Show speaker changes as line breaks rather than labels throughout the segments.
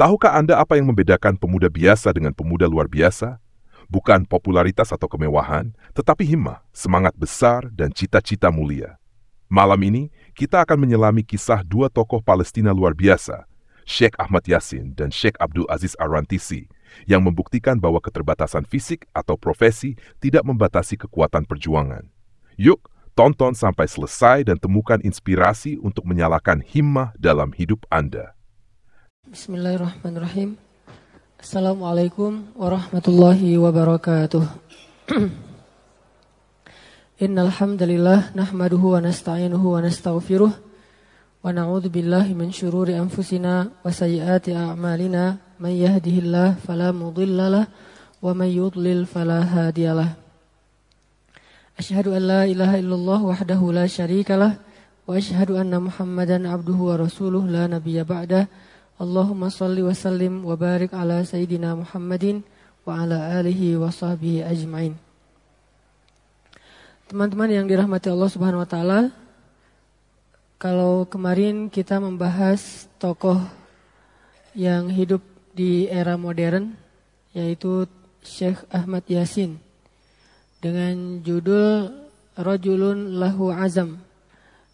Tahukah Anda apa yang membedakan pemuda biasa dengan pemuda luar biasa? Bukan popularitas atau kemewahan, tetapi himmah, semangat besar, dan cita-cita mulia. Malam ini, kita akan menyelami kisah dua tokoh Palestina luar biasa, Sheikh Ahmad Yasin dan Sheikh Abdul Aziz Ar-Rantisi, yang membuktikan bahwa keterbatasan fisik atau profesi tidak membatasi kekuatan perjuangan. Yuk, tonton sampai selesai dan temukan inspirasi untuk menyalakan himmah dalam hidup Anda.
Bismillahirrahmanirrahim. Assalamualaikum warahmatullahi wabarakatuh. Innal hamdalillah nahmaduhu wa nasta'inuhu wa nastaghfiruh wa na'udzu billahi min syururi anfusina wa sayyiati a'malina may yahdihillahu fala mudhillalah wa may yudlil fala hadiyalah. Asyhadu an la ilaha illallah wahdahu la syarikalah wa asyhadu anna Muhammadan abduhu wa rasuluh la nabiyya ba'dah. Allahumma salli wa sallim wa barik ala Sayyidina Muhammadin wa ala alihi wa sahbihi ajma'in. Teman-teman yang dirahmati Allah Subhanahu wa taala, kalau kemarin kita membahas tokoh yang hidup di era modern, yaitu Syekh Ahmad Yasin, dengan judul Rajulun Lahu Azam,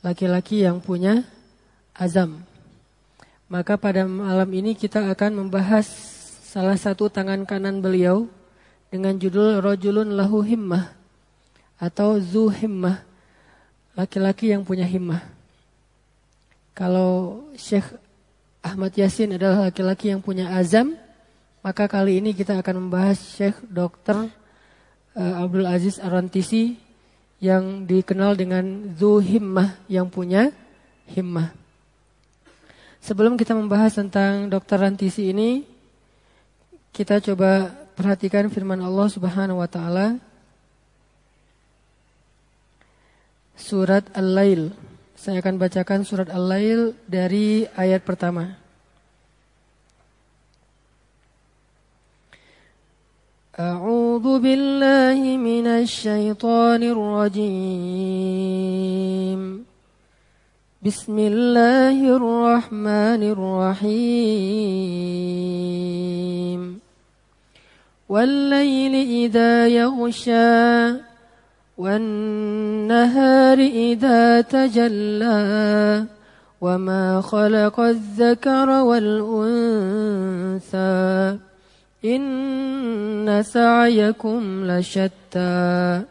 laki-laki yang punya azam. Maka pada malam ini kita akan membahas salah satu tangan kanan beliau dengan judul Rajulun Lahu Himmah atau Zu Himmah, laki-laki yang punya himmah. Kalau Syekh Ahmad Yasin adalah laki-laki yang punya azam, maka kali ini kita akan membahas Syekh Dr. Abdul Aziz Ar-Rantisi yang dikenal dengan Zu Himmah, yang punya himmah. Sebelum kita membahas tentang Dr. Rantisi ini, kita coba perhatikan firman Allah Subhanahu wa taala surat Al-Lail. Saya akan bacakan surat Al-Lail dari ayat pertama. A'udzu billahi minasy syaithanir rajim. Bismillahirrahmanirrahim. Wal-laili idza yaghsha wan-nahari idza tajalla wama khalaqadz-dzakara wal-untha inna sa'yakum lasyatta.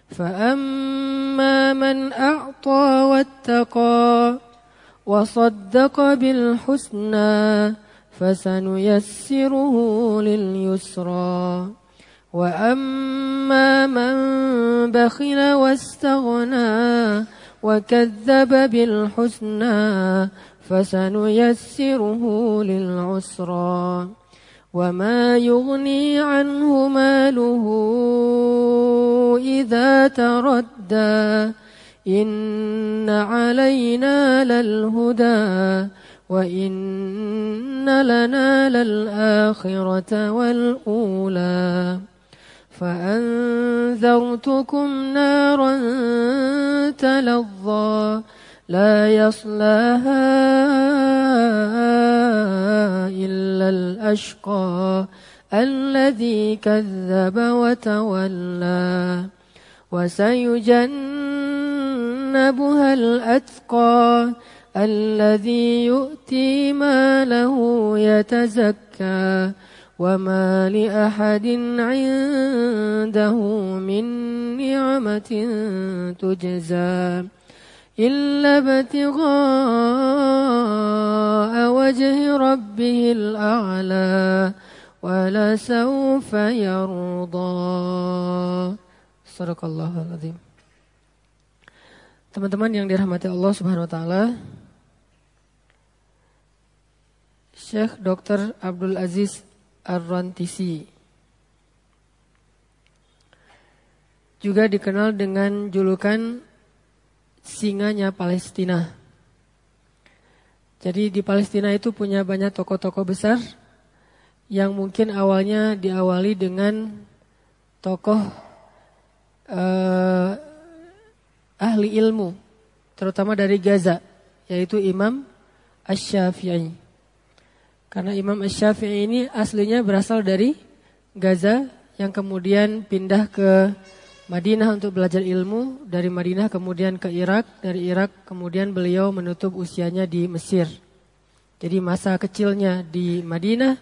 فأما من أعطى واتقى وصدق بالحسنى فسنيسره لليسرى وأما من بخل واستغنى وكذب بالحسنى فسنيسره للعسرى وما يغني عنه ماله إذا تردى إن علينا للهدى وإن لنا للآخرة والأولى فأنذرتكم نارا تلظى لا يصلاها إلا الأشقى الذي كذب وتولى وسيجنبها الأتقى الذي يؤتي ماله يتزكى وما لأحد عنده من نعمة تجزى إلا ابتغاء وجه ربه الأعلى ولسوف يرضى. Sadaqallahul azim. Teman-teman yang dirahmati Allah Subhanahu wa taala, Syekh Dr. Abdul Aziz Ar-Rantisi juga dikenal dengan julukan singanya Palestina. Jadi di Palestina itu punya banyak tokoh-tokoh besar yang mungkin awalnya diawali dengan tokoh ahli ilmu, terutama dari Gaza, yaitu Imam Asy-Syafi'i. Karena Imam Asy-Syafi'i ini aslinya berasal dari Gaza yang kemudian pindah ke Madinah untuk belajar ilmu, dari Madinah kemudian ke Irak, dari Irak kemudian beliau menutup usianya di Mesir. Jadi masa kecilnya di Madinah,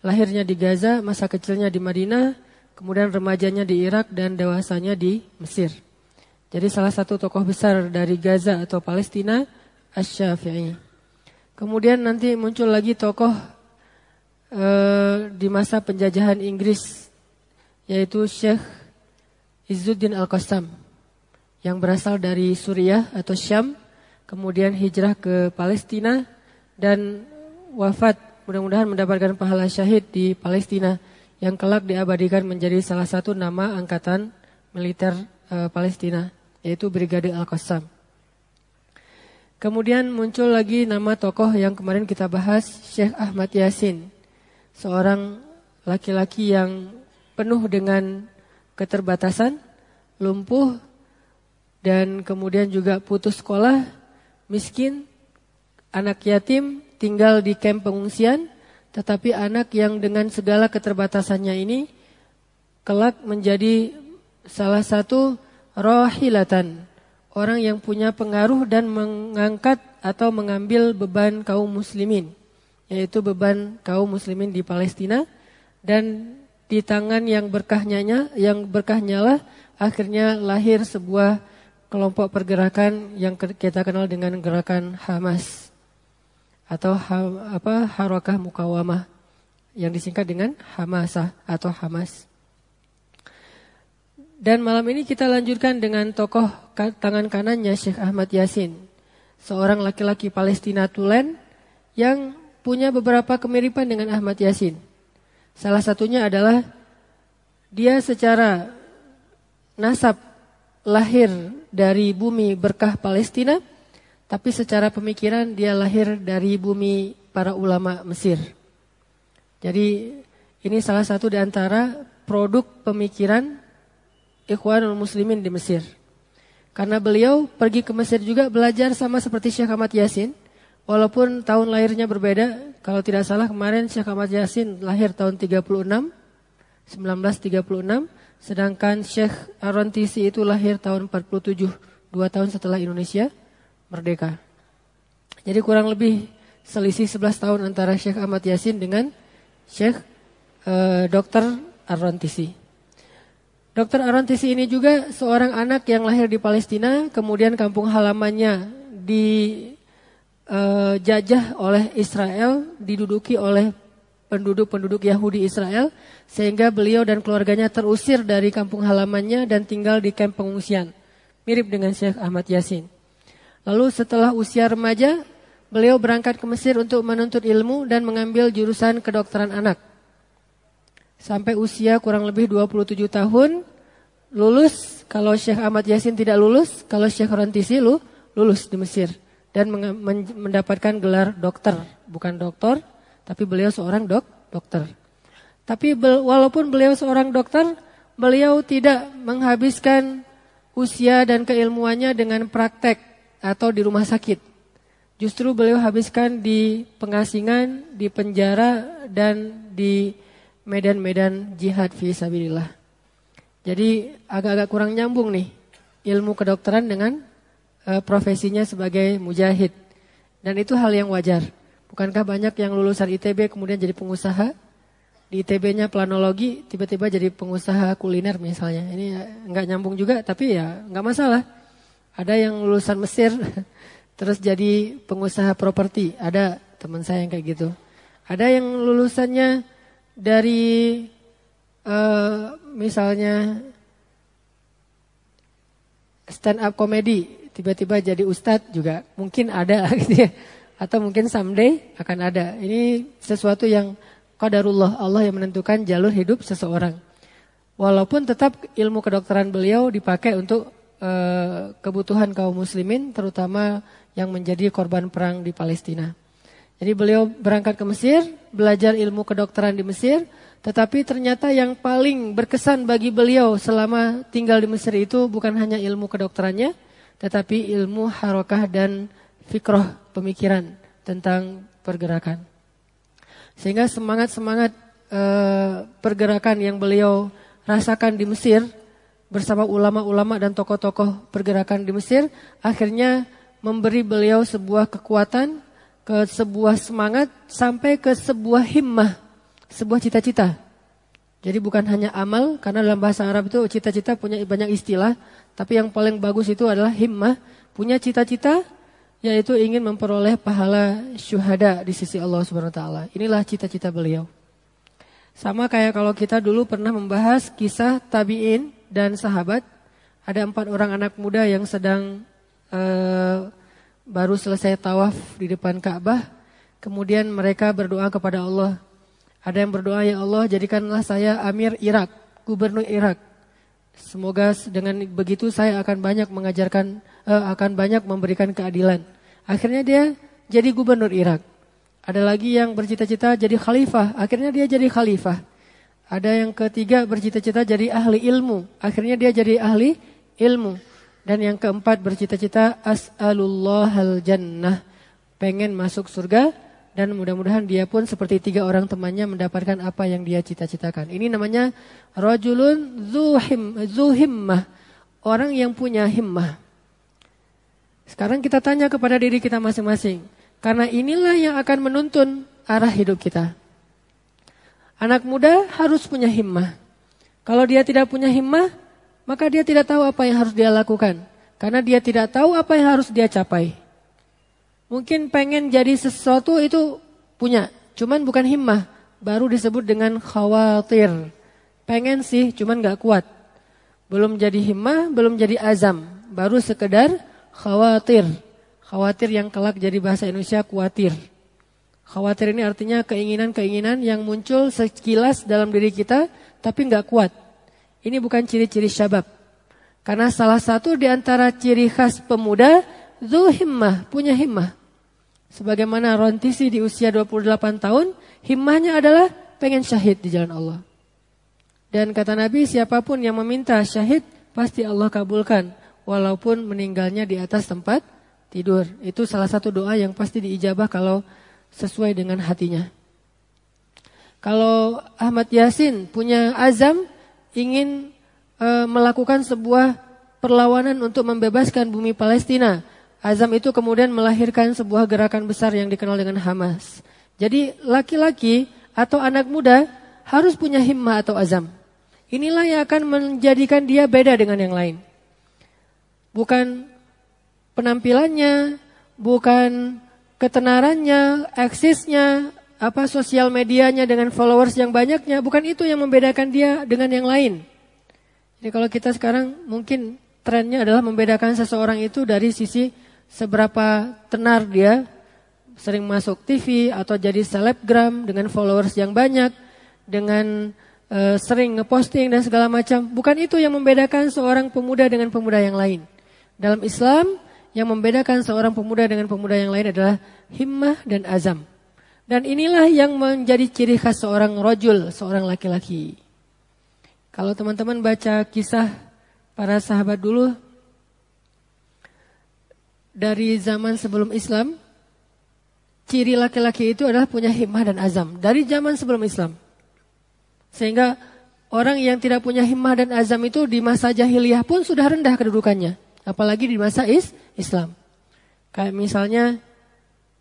lahirnya di Gaza, masa kecilnya di Madinah, kemudian remajanya di Irak dan dewasanya di Mesir. Jadi salah satu tokoh besar dari Gaza atau Palestina, Asy-Syafi'i. Kemudian nanti muncul lagi tokoh di masa penjajahan Inggris, yaitu Syekh Izzuddin Al-Qassam, yang berasal dari Suriah atau Syam, kemudian hijrah ke Palestina dan wafat, mudah-mudahan mendapatkan pahala syahid di Palestina, yang kelak diabadikan menjadi salah satu nama angkatan militer Palestina, yaitu Brigade Al-Qassam. Kemudian muncul lagi nama tokoh yang kemarin kita bahas, Syekh Ahmad Yasin, seorang laki-laki yang penuh dengan keterbatasan, lumpuh, dan kemudian juga putus sekolah, miskin, anak yatim, tinggal di kamp pengungsian, tetapi anak yang dengan segala keterbatasannya ini kelak menjadi salah satu rohilatan, orang yang punya pengaruh dan mengangkat atau mengambil beban kaum muslimin, yaitu beban kaum muslimin di Palestina, dan di tangan yang berkahnya lah akhirnya lahir sebuah kelompok pergerakan yang kita kenal dengan gerakan Hamas atau Harakah Mukawamah, yang disingkat dengan Hamasah atau Hamas. Dan malam ini kita lanjutkan dengan tokoh tangan kanannya, Syekh Ahmad Yasin, seorang laki-laki Palestina tulen yang punya beberapa kemiripan dengan Ahmad Yasin. Salah satunya adalah dia secara nasab lahir dari bumi berkah Palestina, tapi secara pemikiran dia lahir dari bumi para ulama Mesir. Jadi ini salah satu di antara produk pemikiran Ikhwanul Muslimin di Mesir. Karena beliau pergi ke Mesir juga belajar sama seperti Syekh Ahmad Yasin, walaupun tahun lahirnya berbeda. Kalau tidak salah kemarin Syekh Ahmad Yasin lahir tahun 1936, sedangkan Syekh Ar-Rantisi itu lahir tahun 47, 2 tahun setelah Indonesia merdeka. Jadi kurang lebih selisih 11 tahun antara Syekh Ahmad Yasin dengan Syekh Dr. Ar-Rantisi. Dr. Ar-Rantisi ini juga seorang anak yang lahir di Palestina, kemudian kampung halamannya dijajah oleh Israel, diduduki oleh penduduk Yahudi Israel, sehingga beliau dan keluarganya terusir dari kampung halamannya dan tinggal di kamp pengungsian, mirip dengan Syekh Ahmad Yasin. Lalu setelah usia remaja, beliau berangkat ke Mesir untuk menuntut ilmu dan mengambil jurusan kedokteran anak. Sampai usia kurang lebih 27 tahun, lulus. Kalau Syekh Ahmad Yasin tidak lulus, kalau Syekh Rantisi lulus di Mesir. Dan mendapatkan gelar dokter, bukan doktor, tapi beliau seorang dokter. Tapi walaupun beliau seorang dokter, beliau tidak menghabiskan usia dan keilmuannya dengan praktek atau di rumah sakit. Justru beliau habiskan di pengasingan, di penjara, dan di medan-medan jihad fi sabilillah. Jadi agak-agak kurang nyambung nih ilmu kedokteran dengan profesinya sebagai mujahid. Dan itu hal yang wajar. Bukankah banyak yang lulusan ITB kemudian jadi pengusaha? Di ITB-nya planologi, tiba-tiba jadi pengusaha kuliner misalnya. Ini enggak nyambung juga, tapi ya enggak masalah. Ada yang lulusan Mesir terus jadi pengusaha properti. Ada teman saya yang kayak gitu. Ada yang lulusannya dari misalnya stand up comedy, tiba-tiba jadi ustadz juga mungkin ada gitu ya. Atau mungkin someday akan ada. Ini sesuatu yang qadarullah, Allah yang menentukan jalur hidup seseorang. Walaupun tetap ilmu kedokteran beliau dipakai untuk kebutuhan kaum muslimin, terutama yang menjadi korban perang di Palestina. Jadi beliau berangkat ke Mesir, belajar ilmu kedokteran di Mesir, tetapi ternyata yang paling berkesan bagi beliau selama tinggal di Mesir itu bukan hanya ilmu kedokterannya, tetapi ilmu harakah dan fikroh, pemikiran tentang pergerakan. Sehingga semangat-semangat pergerakan yang beliau rasakan di Mesir bersama ulama-ulama dan tokoh-tokoh pergerakan di Mesir akhirnya memberi beliau sebuah kekuatan, ke sebuah semangat, sampai ke sebuah himmah, sebuah cita-cita. Jadi bukan hanya amal, karena dalam bahasa Arab itu cita-cita punya banyak istilah, tapi yang paling bagus itu adalah himmah, punya cita-cita, yaitu ingin memperoleh pahala syuhada di sisi Allah Subhanahu wa taala. Inilah cita-cita beliau. Sama kayak kalau kita dulu pernah membahas kisah tabi'in dan sahabat, ada 4 orang anak muda yang sedang baru selesai tawaf di depan Ka'bah, kemudian mereka berdoa kepada Allah. Ada yang berdoa, ya Allah jadikanlah saya Amir Irak, gubernur Irak. Semoga dengan begitu saya akan banyak mengajarkan, akan banyak memberikan keadilan. Akhirnya dia jadi gubernur Irak. Ada lagi yang bercita-cita jadi khalifah, akhirnya dia jadi khalifah. Ada yang ketiga bercita-cita jadi ahli ilmu, akhirnya dia jadi ahli ilmu. Dan yang keempat bercita-cita as'alullahal jannah, pengen masuk surga, dan mudah-mudahan dia pun seperti 3 orang temannya mendapatkan apa yang dia cita-citakan. Ini namanya rajulun dzu himmah, orang yang punya himmah. Sekarang kita tanya kepada diri kita masing-masing, karena inilah yang akan menuntun arah hidup kita. Anak muda harus punya himmah. Kalau dia tidak punya himmah, maka dia tidak tahu apa yang harus dia lakukan. Karena dia tidak tahu apa yang harus dia capai. Mungkin pengen jadi sesuatu itu punya, cuman bukan himmah. Baru disebut dengan khawatir. Pengen sih, cuman gak kuat. Belum jadi himmah, belum jadi azam. Baru sekedar khawatir. Khawatir yang kelak jadi bahasa Indonesia kuatir. Khawatir ini artinya keinginan-keinginan yang muncul sekilas dalam diri kita, tapi gak kuat. Ini bukan ciri-ciri syabab. Karena salah satu di antara ciri khas pemuda, dzu himmah, punya himmah. Sebagaimana Rontisi di usia 28 tahun, himmahnya adalah pengen syahid di jalan Allah. Dan kata Nabi, siapapun yang meminta syahid, pasti Allah kabulkan. Walaupun meninggalnya di atas tempat tidur. Itu salah satu doa yang pasti diijabah kalau sesuai dengan hatinya. Kalau Ahmad Yasin punya azam, ingin melakukan sebuah perlawanan untuk membebaskan bumi Palestina. Azam itu kemudian melahirkan sebuah gerakan besar yang dikenal dengan Hamas. Jadi laki-laki atau anak muda harus punya himmah atau azam. Inilah yang akan menjadikan dia beda dengan yang lain. Bukan penampilannya, bukan ketenarannya, eksisnya, sosial medianya dengan followers yang banyaknya, bukan itu yang membedakan dia dengan yang lain. Jadi kalau kita sekarang mungkin trennya adalah membedakan seseorang itu dari sisi seberapa tenar dia, sering masuk TV atau jadi selebgram dengan followers yang banyak, dengan sering ngeposting dan segala macam. Bukan itu yang membedakan seorang pemuda dengan pemuda yang lain. Dalam Islam, yang membedakan seorang pemuda dengan pemuda yang lain adalah himmah dan azam. Dan inilah yang menjadi ciri khas seorang rajul, seorang laki-laki. Kalau teman-teman baca kisah para sahabat dulu, dari zaman sebelum Islam, ciri laki-laki itu adalah punya himmah dan azam. Dari zaman sebelum Islam. Sehingga orang yang tidak punya himmah dan azam itu di masa jahiliyah pun sudah rendah kedudukannya. Apalagi di masa Islam. Kayak misalnya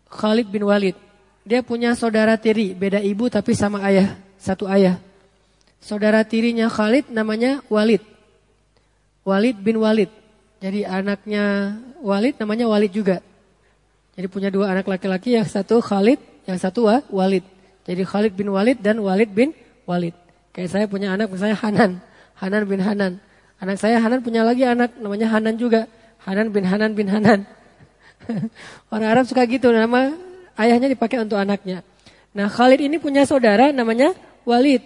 Khalid bin Walid. Dia punya saudara tiri, beda ibu tapi sama ayah, satu ayah. Saudara tirinya Khalid namanya Walid. Walid bin Walid. Jadi anaknya Walid namanya Walid juga. Jadi punya 2 anak laki-laki, yang satu Khalid, yang satu Walid. Jadi Khalid bin Walid dan Walid bin Walid. Kayak saya punya anak misalnya Hanan, Hanan bin Hanan. Anak saya Hanan punya lagi anak namanya Hanan juga. Hanan bin Hanan bin Hanan. Orang Arab suka gitu, nama ayahnya dipakai untuk anaknya. Nah Khalid ini punya saudara namanya Walid.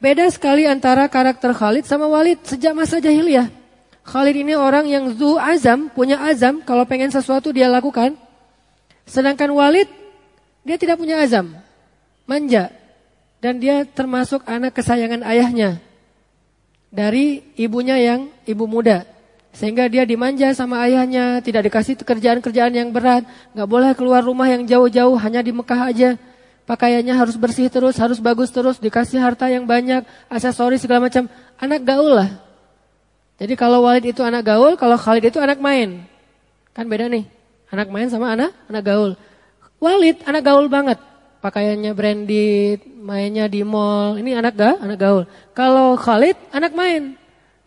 Beda sekali antara karakter Khalid sama Walid sejak masa jahiliyah. Khalid ini orang yang zu azam, punya azam, kalau pengen sesuatu dia lakukan. Sedangkan Walid, dia tidak punya azam, manja. Dan dia termasuk anak kesayangan ayahnya. Dari ibunya yang ibu muda. Sehingga dia dimanja sama ayahnya, tidak dikasih kerjaan-kerjaan yang berat. Gak boleh keluar rumah yang jauh-jauh, hanya di Mekah aja. pakaiannya harus bersih terus, harus bagus terus, dikasih harta yang banyak, aksesoris segala macam. Anak gaul lah. Jadi kalau Walid itu anak gaul, kalau Khalid itu anak main. Kan beda nih. Anak main sama anak gaul. Walid anak gaul banget. Pakaiannya branded, mainnya di mall. Ini anak gaul. Kalau Khalid anak main.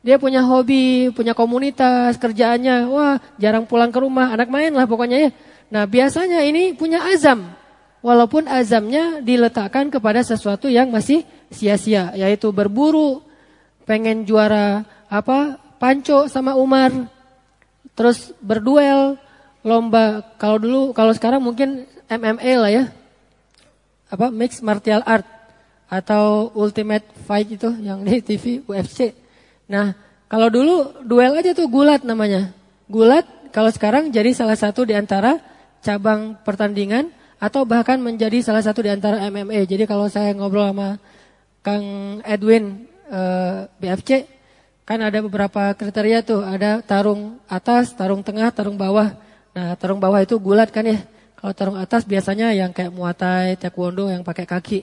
Dia punya hobi, punya komunitas, kerjaannya. Wah, jarang pulang ke rumah, anak main lah pokoknya ya. Nah, biasanya ini punya azam. Walaupun azamnya diletakkan kepada sesuatu yang masih sia-sia, yaitu berburu, pengen juara panco sama Umar. Terus berduel, lomba. Kalau sekarang mungkin MMA lah ya. Mixed martial art atau ultimate fight itu yang di TV UFC. Nah, kalau dulu duel aja tuh gulat namanya. Gulat kalau sekarang jadi salah satu di antara cabang pertandingan atau bahkan menjadi salah satu di antara MMA. Jadi kalau saya ngobrol sama Kang Edwin BFC, kan ada beberapa kriteria tuh. Ada tarung atas, tarung tengah, tarung bawah. Nah, tarung bawah itu gulat kan ya. Kalau tarung atas biasanya yang kayak Muay Thai, Taekwondo yang pakai kaki.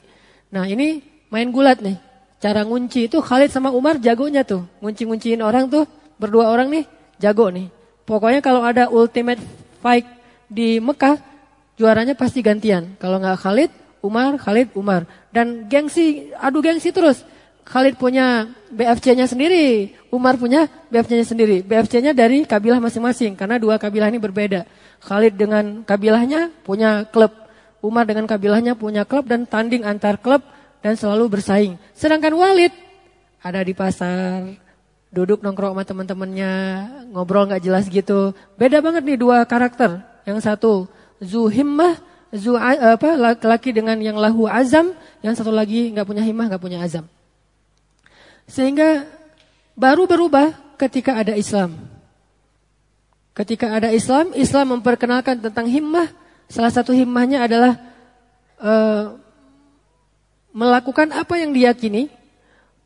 Nah, ini main gulat nih. Cara ngunci itu Khalid sama Umar jagonya tuh. Ngunci-ngunciin orang tuh, berdua orang nih, jago nih. Pokoknya kalau ada ultimate fight di Mekah, juaranya pasti gantian. Kalau nggak Khalid, Umar. Dan adu gengsi terus. Khalid punya BFC-nya sendiri, Umar punya BFC-nya sendiri. BFC-nya dari kabilah masing-masing, karena dua kabilah ini berbeda. Khalid dengan kabilahnya punya klub, Umar dengan kabilahnya punya klub dan tanding antar klub dan selalu bersaing. Sedangkan Walid ada di pasar, duduk nongkrong sama teman-temannya, ngobrol nggak jelas gitu. Beda banget nih dua karakter. Yang satu zu himmah, laki-laki dengan yang lahu azam, yang satu lagi nggak punya himmah, nggak punya azam. Sehingga baru berubah ketika ada Islam. Ketika ada Islam, Islam memperkenalkan tentang himmah. Salah satu himmahnya adalah melakukan apa yang diyakini,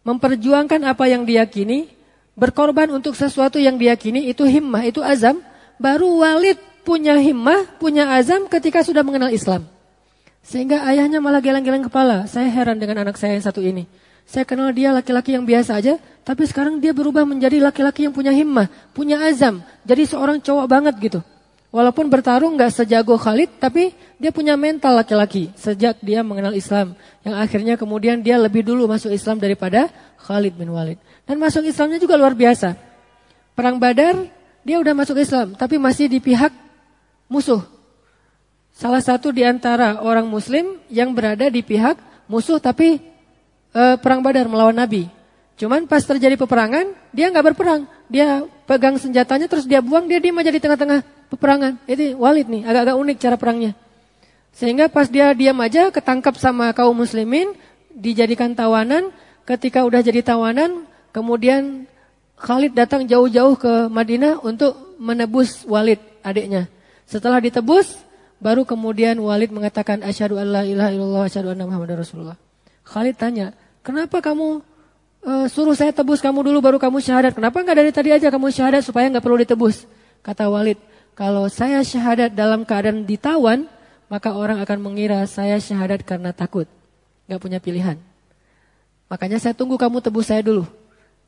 memperjuangkan apa yang diyakini, berkorban untuk sesuatu yang diyakini, itu himmah, itu azam. Baru Walid punya himmah, punya azam ketika sudah mengenal Islam. Sehingga ayahnya malah geleng-geleng kepala. Saya heran dengan anak saya yang satu ini. Saya kenal dia laki-laki yang biasa aja, tapi sekarang dia berubah menjadi laki-laki yang punya himmah, punya azam. Jadi seorang cowok banget gitu. Walaupun bertarung gak sejago Khalid, tapi dia punya mental laki-laki sejak dia mengenal Islam. Yang akhirnya kemudian dia lebih dulu masuk Islam daripada Khalid bin Walid. Dan masuk Islamnya juga luar biasa. Perang Badar, dia udah masuk Islam, tapi masih di pihak musuh. Salah satu di antara orang muslim yang berada di pihak musuh, tapi perang Badar melawan Nabi. Cuman pas terjadi peperangan, dia gak berperang. Dia pegang senjatanya terus dia buang, dia diam aja di tengah-tengah peperangan. Itu Walid nih, agak-agak unik cara perangnya. Sehingga pas dia diam aja, ketangkap sama kaum muslimin, dijadikan tawanan. Ketika udah jadi tawanan, kemudian Khalid datang jauh-jauh ke Madinah untuk menebus Walid, adiknya. Setelah ditebus, baru kemudian Walid mengatakan asyhadu an la ilaha illallah wa asyhadu anna Muhammadar Rasulullah. Khalid tanya, kenapa kamu suruh saya tebus kamu dulu baru kamu syahadat? Kenapa enggak dari tadi aja kamu syahadat supaya enggak perlu ditebus? Kata Walid, kalau saya syahadat dalam keadaan ditawan, maka orang akan mengira saya syahadat karena takut. Enggak punya pilihan. Makanya saya tunggu kamu tebus saya dulu.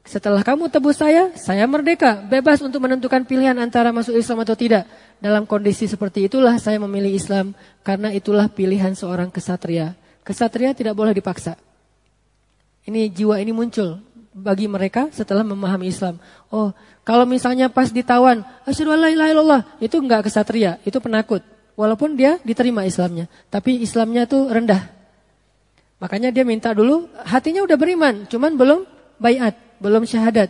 Setelah kamu tebus saya merdeka, bebas untuk menentukan pilihan antara masuk Islam atau tidak. Dalam kondisi seperti itulah saya memilih Islam, karena itulah pilihan seorang kesatria. Kesatria tidak boleh dipaksa. Ini jiwa ini muncul bagi mereka setelah memahami Islam. Oh, kalau misalnya pas ditawan, asyhadu an la ilaha illallah, itu enggak kesatria, itu penakut. Walaupun dia diterima Islamnya, tapi Islamnya tuh rendah. Makanya dia minta dulu, hatinya udah beriman, cuman belum baiat, belum syahadat.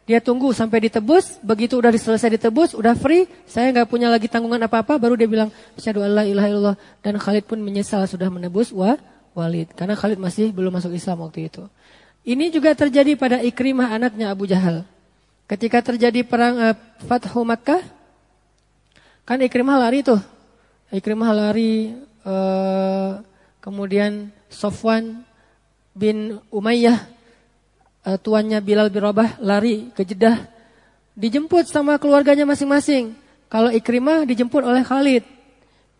Dia tunggu sampai ditebus, begitu udah selesai ditebus, udah free, saya enggak punya lagi tanggungan apa-apa, baru dia bilang asyhadu an la ilaha illallah. Dan Khalid pun menyesal sudah menebus Walid, karena Khalid masih belum masuk Islam waktu itu. Ini juga terjadi pada Ikrimah anaknya Abu Jahal. Ketika terjadi perang Fathu Makkah, kan Ikrimah lari tuh. Ikrimah lari, kemudian Sofwan bin Umayyah, tuannya Bilal bin Rabah, lari ke Jeddah. Dijemput sama keluarganya masing-masing. Kalau Ikrimah dijemput oleh Khalid.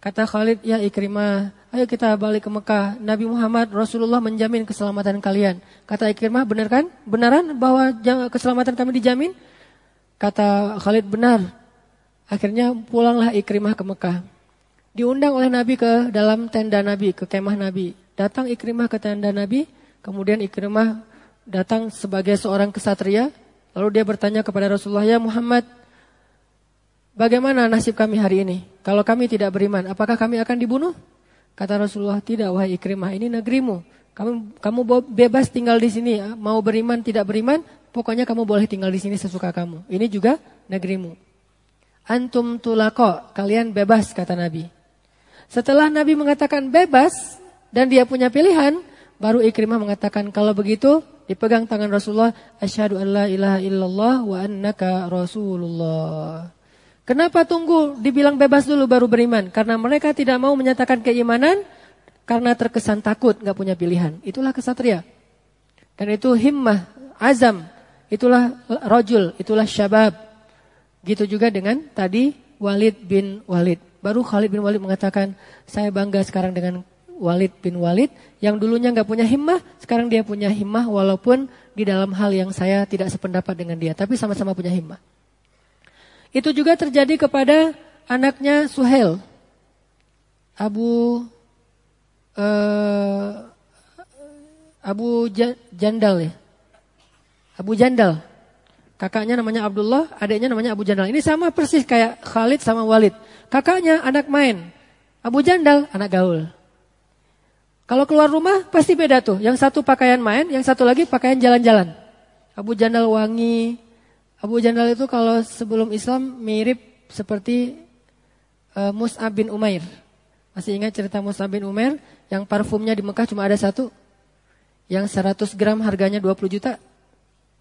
Kata Khalid, ya Ikrimah, ayo kita balik ke Mekah. Nabi Muhammad, Rasulullah menjamin keselamatan kalian. Kata Ikrimah, benar kan? Benaran bahwa keselamatan kami dijamin? Kata Khalid, benar. Akhirnya pulanglah Ikrimah ke Mekah. Diundang oleh Nabi ke dalam tenda Nabi, ke kemah Nabi. Datang Ikrimah ke tenda Nabi, kemudian Ikrimah datang sebagai seorang kesatria. Lalu dia bertanya kepada Rasulullah, ya Muhammad, bagaimana nasib kami hari ini? Kalau kami tidak beriman, apakah kami akan dibunuh? Kata Rasulullah, tidak wahai Ikrimah, ini negerimu. Kamu bebas tinggal di sini. Mau beriman, tidak beriman, pokoknya kamu boleh tinggal di sini sesuka kamu. Ini juga negerimu. Antum tulaqo, kalian bebas, kata Nabi. Setelah Nabi mengatakan bebas dan dia punya pilihan, baru Ikrimah mengatakan, kalau begitu dipegang tangan Rasulullah, asyhadu an la ilaha illallah wa annaka rasulullah. Kenapa tunggu dibilang bebas dulu baru beriman? Karena mereka tidak mau menyatakan keimanan karena terkesan takut, gak punya pilihan. Itulah kesatria. Dan itu himmah, azam, itulah rajul, itulah syabab. Gitu juga dengan tadi Walid bin Walid. Baru Khalid bin Walid mengatakan, saya bangga sekarang dengan Walid bin Walid yang dulunya gak punya himmah, sekarang dia punya himmah walaupun di dalam hal yang saya tidak sependapat dengan dia, tapi sama-sama punya himmah. Itu juga terjadi kepada anaknya Suhail, Abu Jandal ya. Abu Jandal. Kakaknya namanya Abdullah, adiknya namanya Abu Jandal. Ini sama persis kayak Khalid sama Walid. Kakaknya anak main, Abu Jandal anak gaul. Kalau keluar rumah pasti beda tuh. Yang satu pakaian main, yang satu lagi pakaian jalan-jalan. Abu Jandal wangi. Abu Jandal itu kalau sebelum Islam mirip seperti Mus'ab bin Umair. Masih ingat cerita Mus'ab bin Umair yang parfumnya di Mekah cuma ada satu? Yang 100 gram harganya 20 juta.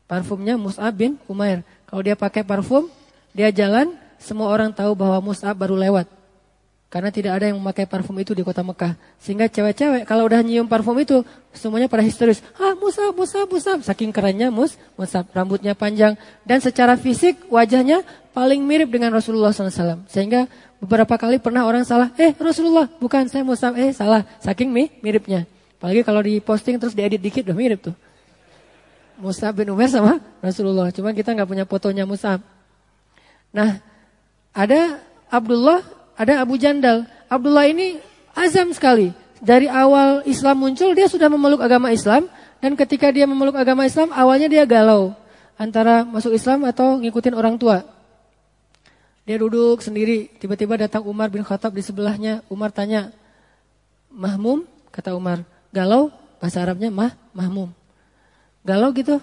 Parfumnya Mus'ab bin Umair. Kalau dia pakai parfum, dia jalan, semua orang tahu bahwa Mus'ab baru lewat. Karena tidak ada yang memakai parfum itu di kota Mekah. Sehingga cewek-cewek kalau udah nyium parfum itu, semuanya pada histeris. Mus'ab, Mus'ab, Mus'ab. Saking kerennya Mus'ab. Rambutnya panjang. Dan secara fisik wajahnya paling mirip dengan Rasulullah SAW. Sehingga beberapa kali pernah orang salah. Rasulullah, bukan saya Mus'ab. Salah. Saking miripnya. Apalagi kalau diposting terus diedit dikit udah mirip tuh. Mus'ab bin Umair sama Rasulullah. Cuma kita gak punya fotonya Mus'ab. Nah, ada Abdullah, ada Abu Jandal. Abdullah ini azam sekali. Dari awal Islam muncul dia sudah memeluk agama Islam. Dan ketika dia memeluk agama Islam awalnya dia galau. Antara masuk Islam atau ngikutin orang tua. Dia duduk sendiri. Tiba-tiba datang Umar bin Khattab di sebelahnya. Umar tanya, Mahmum? Kata Umar. Galau? Bahasa Arabnya mahmum. Galau gitu?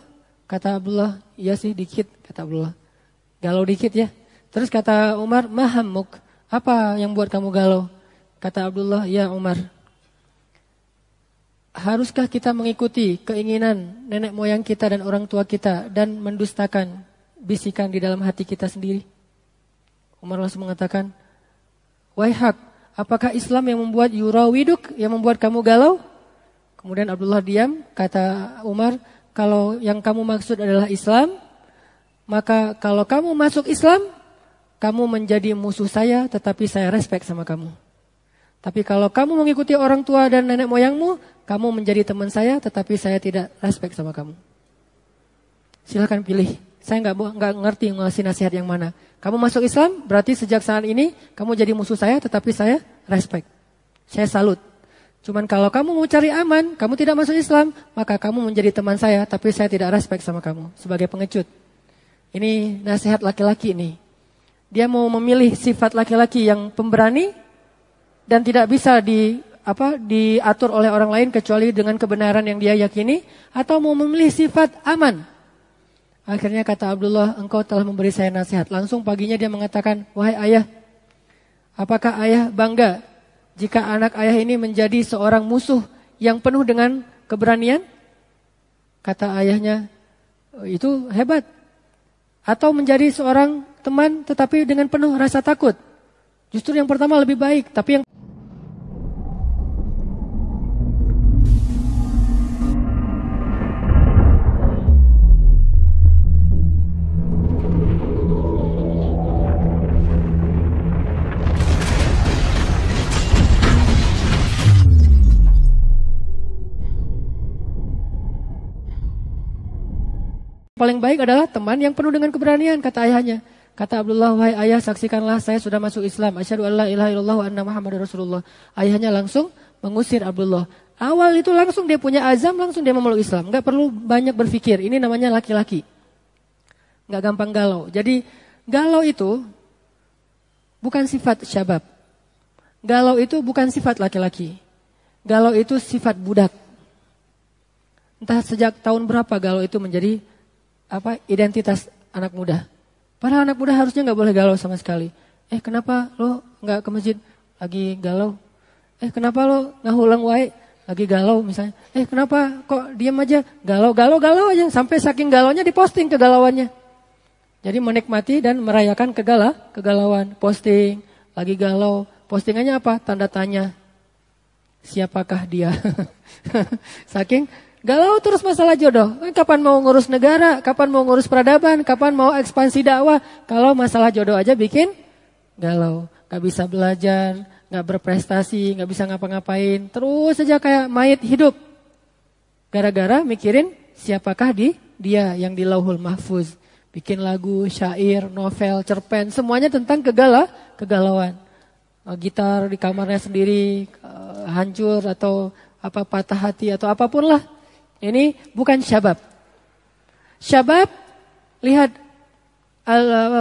Kata Abdullah. Iya sih dikit. Kata Abdullah. Galau dikit ya. Terus kata Umar, mahammuk. Apa yang buat kamu galau? Kata Abdullah, ya Umar. Haruskah kita mengikuti keinginan nenek moyang kita dan orang tua kita dan mendustakan bisikan di dalam hati kita sendiri? Umar langsung mengatakan, Waihak, apakah Islam yang membuat yurawiduk, yang membuat kamu galau? Kemudian Abdullah diam, kata Umar, kalau yang kamu maksud adalah Islam, maka kalau kamu masuk Islam, kamu menjadi musuh saya, tetapi saya respect sama kamu. Tapi kalau kamu mengikuti orang tua dan nenek moyangmu, kamu menjadi teman saya, tetapi saya tidak respect sama kamu. Silakan pilih. Saya nggak ngerti ngasih nasihat yang mana. Kamu masuk Islam, berarti sejak saat ini kamu jadi musuh saya, tetapi saya respect. Saya salut. Cuman kalau kamu mau cari aman, kamu tidak masuk Islam, maka kamu menjadi teman saya, tapi saya tidak respect sama kamu sebagai pengecut. Ini nasihat laki-laki nih. Dia mau memilih sifat laki-laki yang pemberani dan tidak bisa diatur oleh orang lain kecuali dengan kebenaran yang dia yakini, atau mau memilih sifat aman. Akhirnya kata Abdullah, engkau telah memberi saya nasihat. Langsung paginya dia mengatakan, wahai ayah, apakah ayah bangga jika anak ayah ini menjadi seorang musuh yang penuh dengan keberanian? Kata ayahnya, itu hebat. Atau menjadi seorang teman tetapi dengan penuh rasa takut. Justru yang pertama lebih baik, tapi yang Paling baik adalah teman yang penuh dengan keberanian, kata ayahnya. Kata Abdullah, wahai ayah, saksikanlah saya sudah masuk Islam. Asyhadu an la ilaha illallah wa anna Muhammadar Rasulullah. Ayahnya langsung mengusir Abdullah. Awal itu langsung dia punya azam, langsung dia memeluk Islam. Enggak perlu banyak berpikir, ini namanya laki-laki. Enggak gampang galau. Jadi galau itu bukan sifat syabab. Galau itu bukan sifat laki-laki. Galau itu sifat budak. Entah sejak tahun berapa galau itu menjadi identitas anak muda. Para anak muda harusnya nggak boleh galau sama sekali. Kenapa lo nggak ke masjid? Lagi galau. Kenapa lo nggak ulang wae? Lagi galau misalnya. Kenapa kok diam aja? Galau aja. Sampai saking galaunya diposting kegalauannya. Jadi menikmati dan merayakan kegalauan. Posting, lagi galau. Postingannya apa? Tanda tanya. Siapakah dia? Saking galau terus masalah jodoh. Kapan mau ngurus negara? Kapan mau ngurus peradaban? Kapan mau ekspansi dakwah? Kalau masalah jodoh aja bikin galau. Gak bisa belajar, gak berprestasi, gak bisa ngapa-ngapain. Terus saja kayak mayit hidup. Gara-gara mikirin siapakah dia yang di Lauhul Mahfuz. Bikin lagu, syair, novel, cerpen. Semuanya tentang kegalauan. Gitar di kamarnya sendiri hancur atau patah hati atau apapun lah. Ini bukan syabab. Syabab, lihat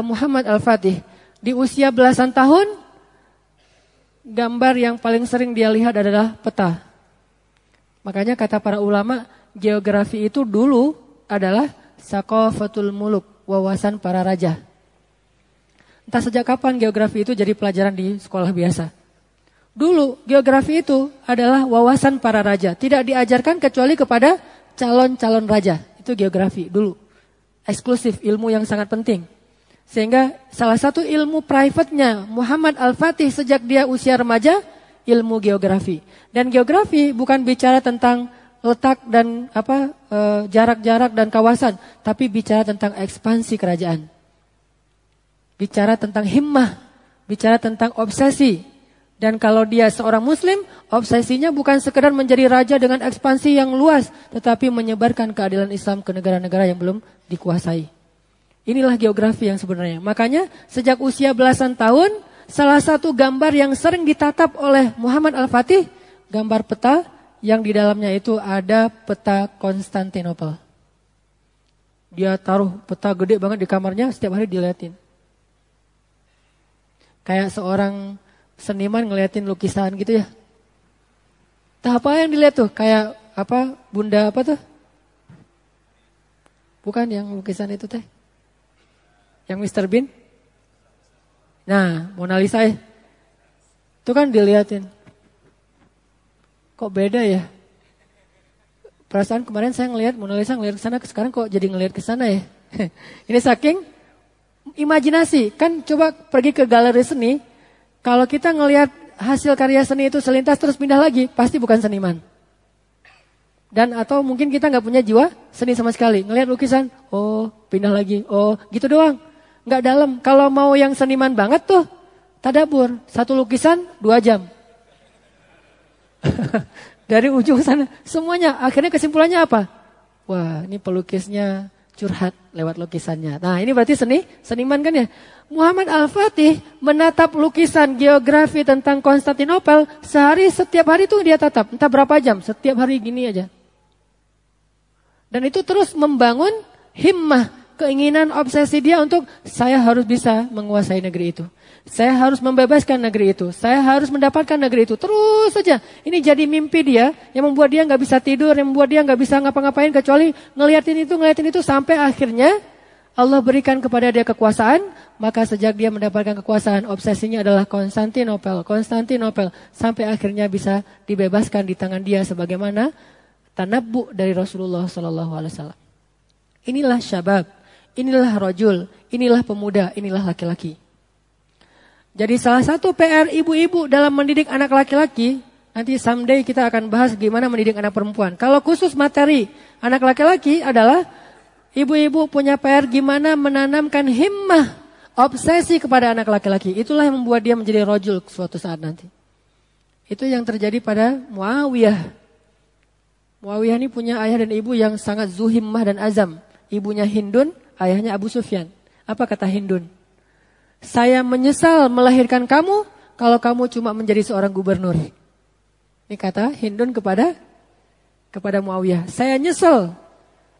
Muhammad Al-Fatih. Di usia belasan tahun, gambar yang paling sering dia lihat adalah peta. Makanya kata para ulama, geografi itu dulu adalah saqafatul muluk, wawasan para raja. Entah sejak kapan geografi itu jadi pelajaran di sekolah biasa. Dulu geografi itu adalah wawasan para raja. Tidak diajarkan kecuali kepada calon-calon raja. Itu geografi dulu. Eksklusif, ilmu yang sangat penting. Sehingga salah satu ilmu private-nya Muhammad Al-Fatih sejak dia usia remaja, ilmu geografi. Dan geografi bukan bicara tentang letak dan jarak-jarak dan kawasan. Tapi bicara tentang ekspansi kerajaan. Bicara tentang himmah. Bicara tentang obsesi. Dan kalau dia seorang muslim, obsesinya bukan sekedar menjadi raja dengan ekspansi yang luas, tetapi menyebarkan keadilan Islam ke negara-negara yang belum dikuasai. Inilah geografi yang sebenarnya. Makanya sejak usia belasan tahun, salah satu gambar yang sering ditatap oleh Muhammad Al-Fatih, gambar peta yang di dalamnya itu ada peta Konstantinopel. Dia taruh peta gede banget di kamarnya, setiap hari dilihatin. Kayak seorang seniman ngeliatin lukisan gitu ya. Entah apa yang dilihat tuh, kayak bunda tuh? Bukan yang lukisan itu teh. Yang Mr. Bean. Nah, Mona Lisa itu kan diliatin. Kok beda ya? Perasaan kemarin saya ngelihat Mona Lisa ngelihat ke sana, sekarang kok jadi ngelihat ke sana ya? Ini saking imajinasi. Kan coba pergi ke galeri seni. Kalau kita ngelihat hasil karya seni itu selintas terus pindah lagi, pasti bukan seniman. Dan atau mungkin kita nggak punya jiwa seni sama sekali. Ngelihat lukisan, pindah lagi, gitu doang. Nggak dalam. Kalau mau yang seniman banget tuh, tadabur. Satu lukisan 2 jam. Dari ujung sana, semuanya. Akhirnya kesimpulannya apa? Wah, ini pelukisnya curhat lewat lukisannya. Nah, ini berarti seniman kan ya? Muhammad Al-Fatih menatap lukisan geografi tentang Konstantinopel setiap hari tuh dia tatap. Entah berapa jam, setiap hari gini aja. Dan itu terus membangun himmah, keinginan, obsesi dia untuk saya harus bisa menguasai negeri itu. Saya harus membebaskan negeri itu. Saya harus mendapatkan negeri itu. Terus saja. Ini jadi mimpi dia yang membuat dia nggak bisa tidur, yang membuat dia nggak bisa ngapa-ngapain kecuali ngeliatin itu sampai akhirnya Allah berikan kepada dia kekuasaan. Maka sejak dia mendapatkan kekuasaan, obsesinya adalah Konstantinopel. Sampai akhirnya bisa dibebaskan di tangan dia sebagaimana tanabbu dari Rasulullah SAW. Inilah syabab, inilah rajul, inilah pemuda, inilah laki-laki. Jadi salah satu PR ibu-ibu dalam mendidik anak laki-laki, nanti someday kita akan bahas gimana mendidik anak perempuan. Kalau khusus materi anak laki-laki adalah ibu-ibu punya PR gimana menanamkan himmah, obsesi kepada anak laki-laki. Itulah yang membuat dia menjadi rajul suatu saat nanti. Itu yang terjadi pada Muawiyah. Muawiyah ini punya ayah dan ibu yang sangat zuhimmah dan azam. Ibunya Hindun, ayahnya Abu Sufyan. Apa kata Hindun? Saya menyesal melahirkan kamu kalau kamu cuma menjadi seorang gubernur. Ini kata Hindun kepada Muawiyah. Saya nyesel.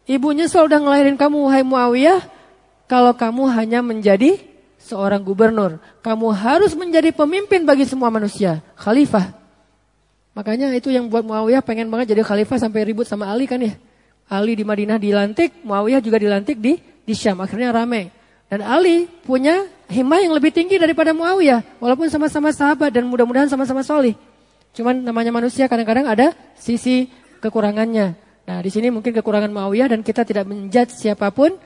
Ibu nyesel udah ngelahirin kamu, wahai Muawiyah, kalau kamu hanya menjadi seorang gubernur. Kamu harus menjadi pemimpin bagi semua manusia. Khalifah. Makanya itu yang buat Muawiyah pengen banget jadi khalifah sampai ribut sama Ali kan ya. Ali di Madinah dilantik, Muawiyah juga dilantik di Syam. Akhirnya rame. Dan Ali punya himmah yang lebih tinggi daripada Muawiyah. Walaupun sama-sama sahabat dan mudah-mudahan sama-sama solih. Cuman namanya manusia kadang-kadang ada sisi kekurangannya. Nah di sini mungkin kekurangan Muawiyah dan kita tidak menjudge siapapun.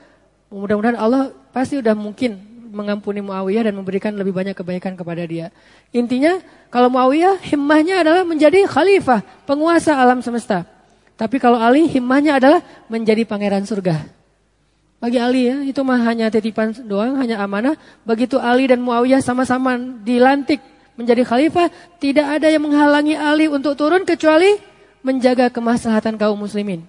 Mudah-mudahan Allah pasti udah mungkin mengampuni Muawiyah dan memberikan lebih banyak kebaikan kepada dia. Intinya kalau Muawiyah himmahnya adalah menjadi khalifah, penguasa alam semesta. Tapi kalau Ali himmahnya adalah menjadi pangeran surga. Bagi Ali ya, itu mah hanya titipan doang, hanya amanah. Begitu Ali dan Muawiyah sama-sama dilantik menjadi khalifah, tidak ada yang menghalangi Ali untuk turun kecuali menjaga kemaslahatan kaum muslimin.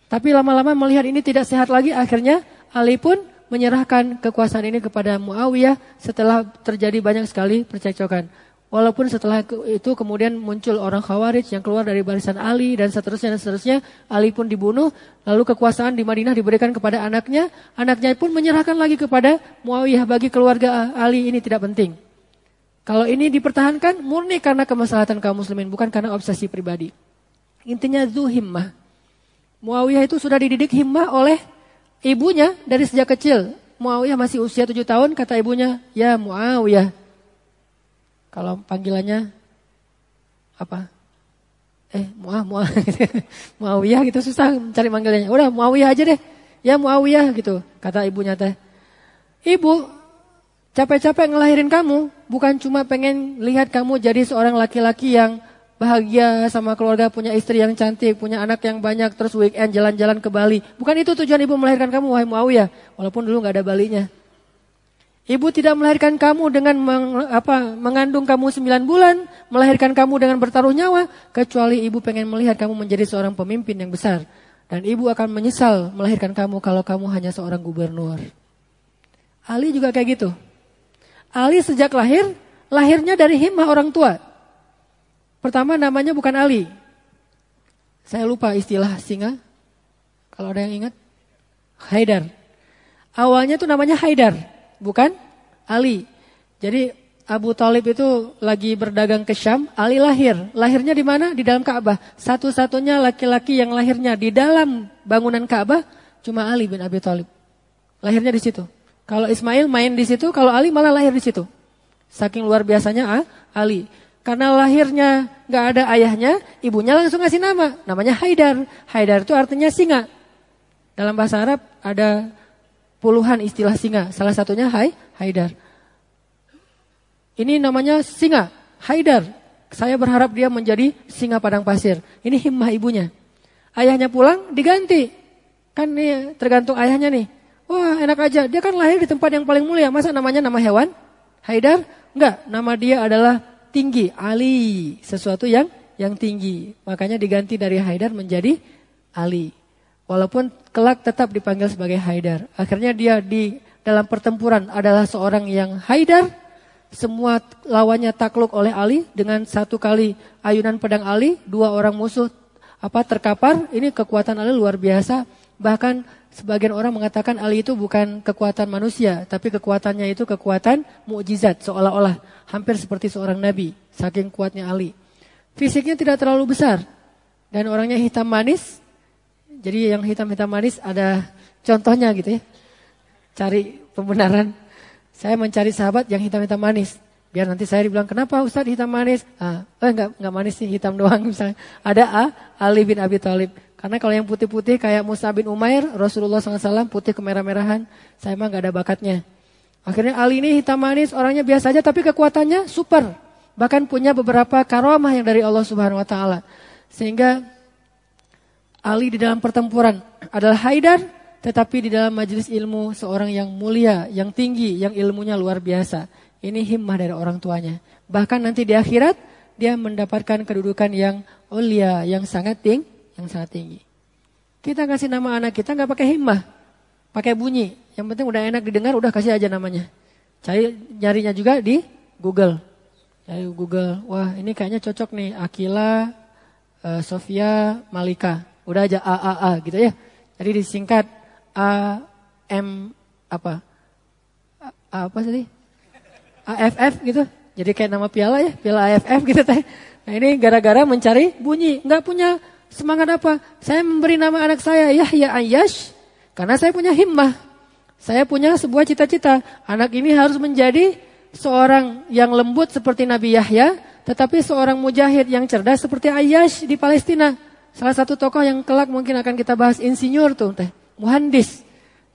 Tapi lama-lama melihat ini tidak sehat lagi, akhirnya Ali pun menyerahkan kekuasaan ini kepada Muawiyah setelah terjadi banyak sekali percekcokan. Walaupun setelah itu kemudian muncul orang Khawarij yang keluar dari barisan Ali dan seterusnya. Ali pun dibunuh, lalu kekuasaan di Madinah diberikan kepada anaknya. Anaknya pun menyerahkan lagi kepada Muawiyah. Bagi keluarga Ali ini tidak penting. Kalau ini dipertahankan murni karena kemaslahatan kaum muslimin, bukan karena obsesi pribadi. Intinya zu himmah. Muawiyah itu sudah dididik himmah oleh ibunya dari sejak kecil. Muawiyah masih usia 7 tahun, kata ibunya, ya Muawiyah. Kalau panggilannya apa? Muawiyah gitu susah mencari panggilannya. Udah Muawiyah aja deh. Ya Muawiyah gitu, kata ibunya teh. Ibu, capek-capek ngelahirin kamu, bukan cuma pengen lihat kamu jadi seorang laki-laki yang bahagia sama keluarga, punya istri yang cantik, punya anak yang banyak, terus weekend jalan-jalan ke Bali. Bukan itu tujuan ibu melahirkan kamu, wahai Muawiyah. Walaupun dulu gak ada Balinya. Ibu tidak melahirkan kamu dengan mengandung kamu 9 bulan, melahirkan kamu dengan bertaruh nyawa, kecuali ibu pengen melihat kamu menjadi seorang pemimpin yang besar. Dan ibu akan menyesal melahirkan kamu kalau kamu hanya seorang gubernur. Ali juga kayak gitu. Ali sejak lahirnya dari himmah orang tua. Pertama namanya bukan Ali. Saya lupa istilah singa. Kalau ada yang ingat. Haidar. Awalnya tuh namanya Haidar. Bukan Ali. Jadi Abu Thalib itu lagi berdagang ke Syam. Ali lahir. Lahirnya di mana? Di dalam Ka'bah. Satu-satunya laki-laki yang lahirnya di dalam bangunan Ka'bah cuma Ali bin Abi Thalib. Lahirnya di situ. Kalau Ismail main di situ. Kalau Ali malah lahir di situ. Saking luar biasanya Ali. Karena lahirnya gak ada ayahnya, ibunya langsung ngasih nama. Namanya Haidar. Haidar itu artinya singa. Dalam bahasa Arab ada puluhan istilah singa. Salah satunya Haidar. Ini namanya singa. Haidar. Saya berharap dia menjadi singa padang pasir. Ini himmah ibunya. Ayahnya pulang diganti. Kan nih tergantung ayahnya nih. Wah enak aja. Dia kan lahir di tempat yang paling mulia. Masa namanya nama hewan? Haidar? Enggak. Nama dia adalah tinggi, Ali, sesuatu yang tinggi. Makanya diganti dari Haidar menjadi Ali. Walaupun kelak tetap dipanggil sebagai Haidar. Akhirnya dia di dalam pertempuran adalah seorang yang Haidar. Semua lawannya takluk oleh Ali dengan satu kali ayunan pedang Ali, 2 orang musuh terkapar. Ini kekuatan Ali luar biasa. Bahkan sebagian orang mengatakan Ali itu bukan kekuatan manusia, tapi kekuatannya itu kekuatan mukjizat, seolah-olah hampir seperti seorang nabi, saking kuatnya Ali. Fisiknya tidak terlalu besar dan orangnya hitam manis. Jadi yang hitam-hitam manis ada contohnya gitu ya. Cari pembenaran. Saya mencari sahabat yang hitam-hitam manis. Biar nanti saya dibilang, kenapa Ustaz hitam manis? Enggak manis sih, hitam doang misalnya. Ada Ali bin Abi Thalib. Karena kalau yang putih-putih kayak Mus'ab bin Umair, Rasulullah SAW putih kemerah-merahan, saya mah gak ada bakatnya. Akhirnya Ali ini hitam manis, orangnya biasa aja tapi kekuatannya super. Bahkan punya beberapa karamah yang dari Allah Subhanahu Wa Taala. Sehingga Ali di dalam pertempuran adalah Haidar, tetapi di dalam majelis ilmu seorang yang mulia, yang tinggi, yang ilmunya luar biasa. Ini himmah dari orang tuanya. Bahkan nanti di akhirat dia mendapatkan kedudukan yang ulia, yang sangat tinggi. Kita kasih nama anak kita nggak pakai himmah, pakai bunyi. Yang penting udah enak didengar, udah kasih aja namanya. Nyarinya juga di Google. Cari Google, wah ini kayaknya cocok nih, Akila, Sofia, Malika. Udah aja A gitu ya. Jadi disingkat A, M, apa? Apa sih? AFF gitu. Jadi kayak nama piala ya, piala AFF gitu teh. Nah ini gara-gara mencari bunyi, nggak punya semangat apa. Saya memberi nama anak saya Yahya Ayyash karena saya punya himmah. Saya punya sebuah cita-cita. Anak ini harus menjadi seorang yang lembut seperti Nabi Yahya, tetapi seorang mujahid yang cerdas seperti Ayyash di Palestina. Salah satu tokoh yang kelak mungkin akan kita bahas, insinyur tuh teh, muhandis.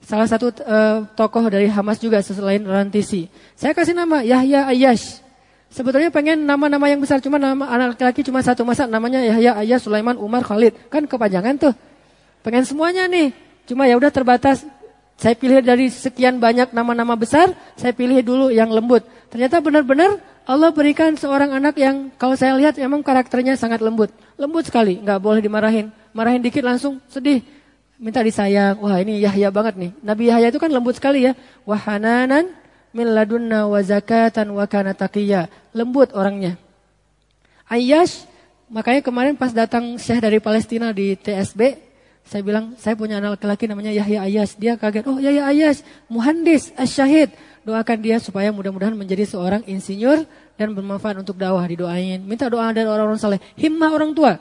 Salah satu tokoh dari Hamas juga selain Rantisi. Saya kasih nama Yahya Ayyash. Sebetulnya pengen nama-nama yang besar, cuma nama anak laki cuma satu, masa namanya Yahya, Ayyash, Sulaiman, Umar, Khalid. Kan kepanjangan tuh. Pengen semuanya nih. Cuma ya udah terbatas. Saya pilih dari sekian banyak nama-nama besar, saya pilih dulu yang lembut. Ternyata benar-benar Allah berikan seorang anak yang kalau saya lihat memang karakternya sangat lembut. Lembut sekali, nggak boleh dimarahin. Marahin dikit langsung sedih. Minta disayang. Wah ini Yahya banget nih. Nabi Yahya itu kan lembut sekali ya. Wahananan min ladunna wa zakatan wa kana taqiyya. Lembut orangnya. Ayyash, makanya kemarin pas datang Syekh dari Palestina di TSB, saya bilang saya punya anak laki-laki namanya Yahya Ayyash. Dia kaget, oh Yahya Ayyash, muhandis, asyahid. Doakan dia supaya mudah-mudahan menjadi seorang insinyur dan bermanfaat untuk dakwah, didoain. Minta doa dari orang-orang saleh. Himmah orang tua.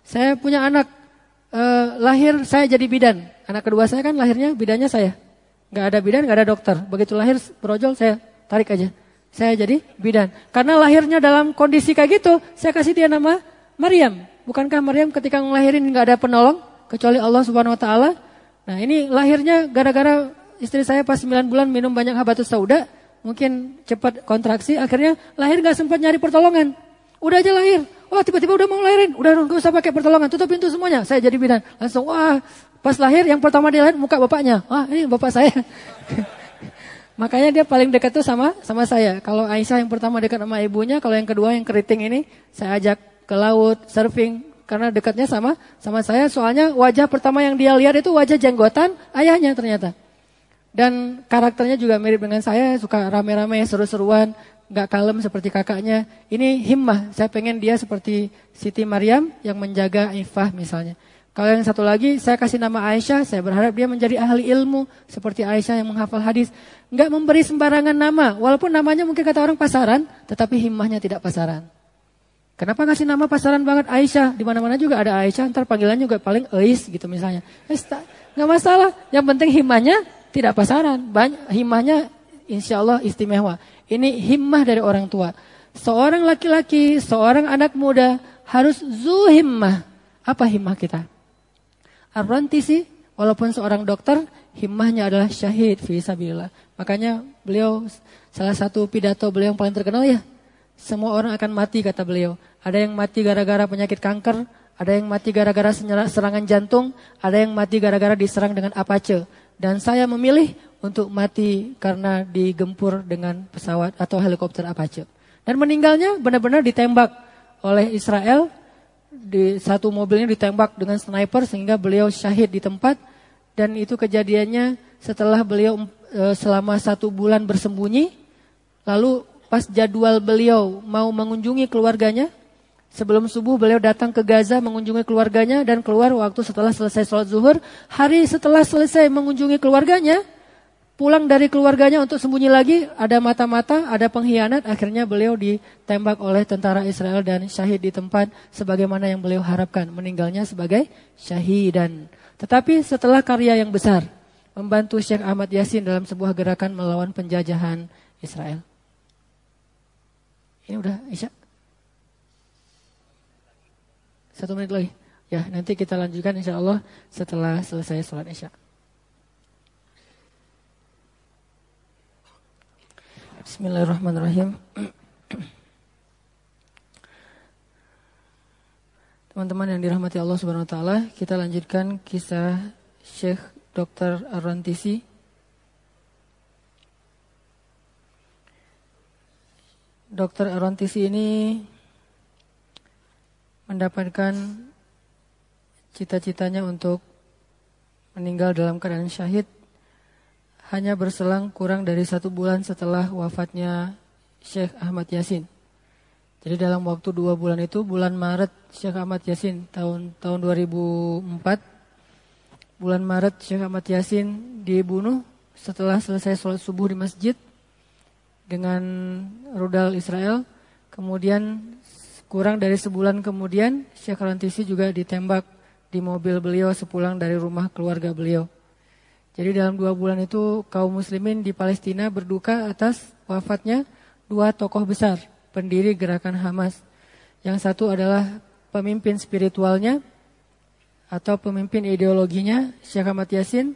Saya punya anak, lahir saya jadi bidan. Anak kedua saya kan lahirnya bidannya saya. Gak ada bidan, gak ada dokter. Begitu lahir brojol saya tarik aja. Saya jadi bidan. Karena lahirnya dalam kondisi kayak gitu, saya kasih dia nama Maryam. Bukankah Maryam ketika ngelahirin gak ada penolong kecuali Allah Subhanahu Wa Taala? Nah ini lahirnya gara-gara istri saya pas 9 bulan minum banyak habatus sauda, mungkin cepat kontraksi, akhirnya lahir gak sempat nyari pertolongan. Udah aja lahir. Wah tiba-tiba udah mau lahirin, udah gak usah pakai pertolongan, tutup pintu semuanya. Saya jadi bidan. Langsung wah, pas lahir yang pertama dia lihat muka bapaknya. Wah ini bapak saya. Makanya dia paling dekat tuh sama saya. Kalau Aisyah yang pertama dekat sama ibunya, kalau yang kedua yang keriting ini saya ajak ke laut, surfing. Karena dekatnya sama saya, soalnya wajah pertama yang dia lihat itu wajah jenggotan ayahnya ternyata. Dan karakternya juga mirip dengan saya, suka rame-rame, seru-seruan, gak kalem seperti kakaknya. Ini himmah, saya pengen dia seperti Siti Maryam yang menjaga ifah misalnya. Kalau yang satu lagi, saya kasih nama Aisyah, saya berharap dia menjadi ahli ilmu seperti Aisyah yang menghafal hadis. Gak memberi sembarangan nama, walaupun namanya mungkin kata orang pasaran, tetapi himmahnya tidak pasaran. Kenapa ngasih nama pasaran banget Aisyah? Di mana-mana juga ada Aisyah, ntar panggilannya juga paling Eis gitu misalnya. Gak masalah, yang penting himmahnya tidak pasaran. Himmahnya insya Allah istimewa. Ini himmah dari orang tua. Seorang laki-laki, seorang anak muda harus himmah. Apa himmah kita? Ar-Rantisi, walaupun seorang dokter, himmahnya adalah syahid fi sabilillah. Makanya beliau, salah satu pidato beliau yang paling terkenal ya, semua orang akan mati kata beliau. Ada yang mati gara-gara penyakit kanker, ada yang mati gara-gara serangan jantung, ada yang mati gara-gara diserang dengan Apache. Dan saya memilih untuk mati karena digempur dengan pesawat atau helikopter Apache. Dan meninggalnya benar-benar ditembak oleh Israel. Di satu mobilnya ditembak dengan sniper sehingga beliau syahid di tempat. Dan itu kejadiannya setelah beliau selama 1 bulan bersembunyi. Lalu pas jadwal beliau mau mengunjungi keluarganya, sebelum subuh beliau datang ke Gaza mengunjungi keluarganya dan keluar waktu setelah selesai sholat zuhur. Hari setelah selesai mengunjungi keluarganya, pulang dari keluarganya untuk sembunyi lagi, ada mata-mata, ada pengkhianat, akhirnya beliau ditembak oleh tentara Israel dan syahid di tempat sebagaimana yang beliau harapkan, meninggalnya sebagai syahidan. Tetapi setelah karya yang besar, membantu Syekh Ahmad Yasin dalam sebuah gerakan melawan penjajahan Israel. Ini udah Isya? 1 menit lagi. Ya, nanti kita lanjutkan insya Allah setelah selesai sholat Isya. Bismillahirrahmanirrahim. Teman-teman yang dirahmati Allah Subhanahu wa taala, kita lanjutkan kisah Syekh Dr. Ar-Rantisi. Dr. Ar-Rantisi ini mendapatkan cita-citanya untuk meninggal dalam keadaan syahid hanya berselang kurang dari 1 bulan setelah wafatnya Syekh Ahmad Yasin. Jadi dalam waktu 2 bulan itu, bulan Maret Syekh Ahmad Yasin tahun 2004, bulan Maret Syekh Ahmad Yasin dibunuh setelah selesai sholat subuh di masjid dengan rudal Israel. Kemudian kurang dari sebulan kemudian Syekh Rantisi juga ditembak di mobil beliau sepulang dari rumah keluarga beliau. Jadi dalam 2 bulan itu kaum muslimin di Palestina berduka atas wafatnya 2 tokoh besar pendiri gerakan Hamas. Yang satu adalah pemimpin spiritualnya atau pemimpin ideologinya Syekh Ahmad Yasin.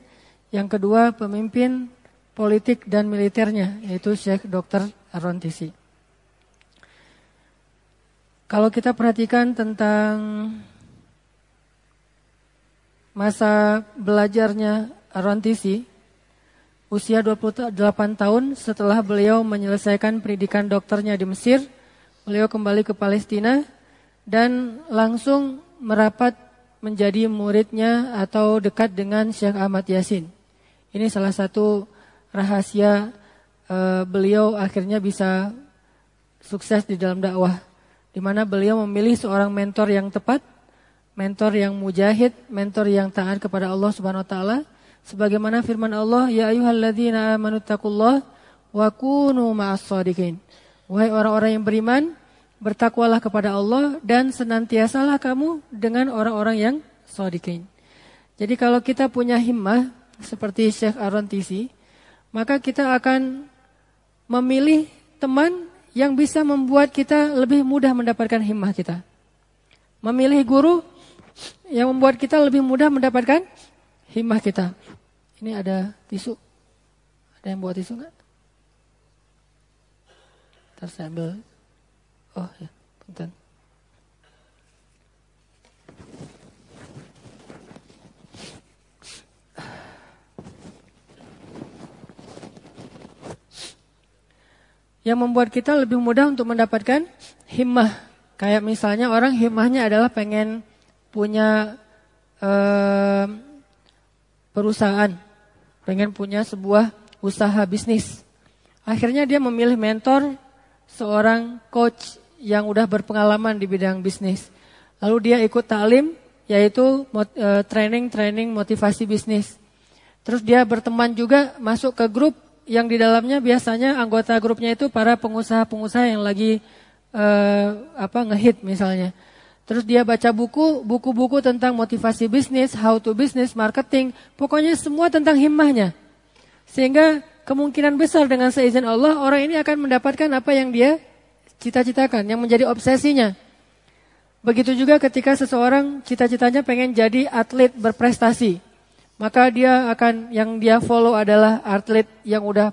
Yang kedua pemimpin politik dan militernya, yaitu Syekh Dr. Ar-Rantisi. Kalau kita perhatikan tentang masa belajarnya Ar-Rantisi, usia 28 tahun setelah beliau menyelesaikan pendidikan dokternya di Mesir, beliau kembali ke Palestina dan langsung merapat menjadi muridnya atau dekat dengan Syekh Ahmad Yasin. Ini salah satu rahasia beliau akhirnya bisa sukses di dalam dakwah, di mana beliau memilih seorang mentor yang tepat, mentor yang mujahid, mentor yang taat kepada Allah Subhanahu wa taala. Sebagaimana firman Allah, ya ayyuhalladzina amanu taqullaha wa kunu ma'as-shadiqin. Wahai orang-orang yang beriman, bertakwalah kepada Allah dan senantiasalah kamu dengan orang-orang yang shadiqin. Jadi kalau kita punya himmah seperti Syekh Ar-Rantisi, maka kita akan memilih teman yang bisa membuat kita lebih mudah mendapatkan himmah kita. Memilih guru yang membuat kita lebih mudah mendapatkan himmah kita. Ini ada tisu. Ada yang bawa tisu enggak? Ntar saya ambil. Oh ya, bentar. Yang membuat kita lebih mudah untuk mendapatkan himmah. Kayak misalnya orang himmahnya adalah pengen punya perusahaan, pengen punya sebuah usaha bisnis. Akhirnya dia memilih mentor, seorang coach yang udah berpengalaman di bidang bisnis. Lalu dia ikut ta'lim, yaitu training motivasi bisnis. Terus dia berteman juga, masuk ke grup yang di dalamnya biasanya anggota grupnya itu para pengusaha-pengusaha yang lagi ngehit misalnya. Terus dia baca buku-buku tentang motivasi bisnis, how to business, marketing, pokoknya semua tentang himmahnya. Sehingga kemungkinan besar dengan seizin Allah, orang ini akan mendapatkan apa yang dia cita-citakan, yang menjadi obsesinya. Begitu juga ketika seseorang cita-citanya pengen jadi atlet berprestasi. Maka dia akan, yang dia follow adalah atlet yang udah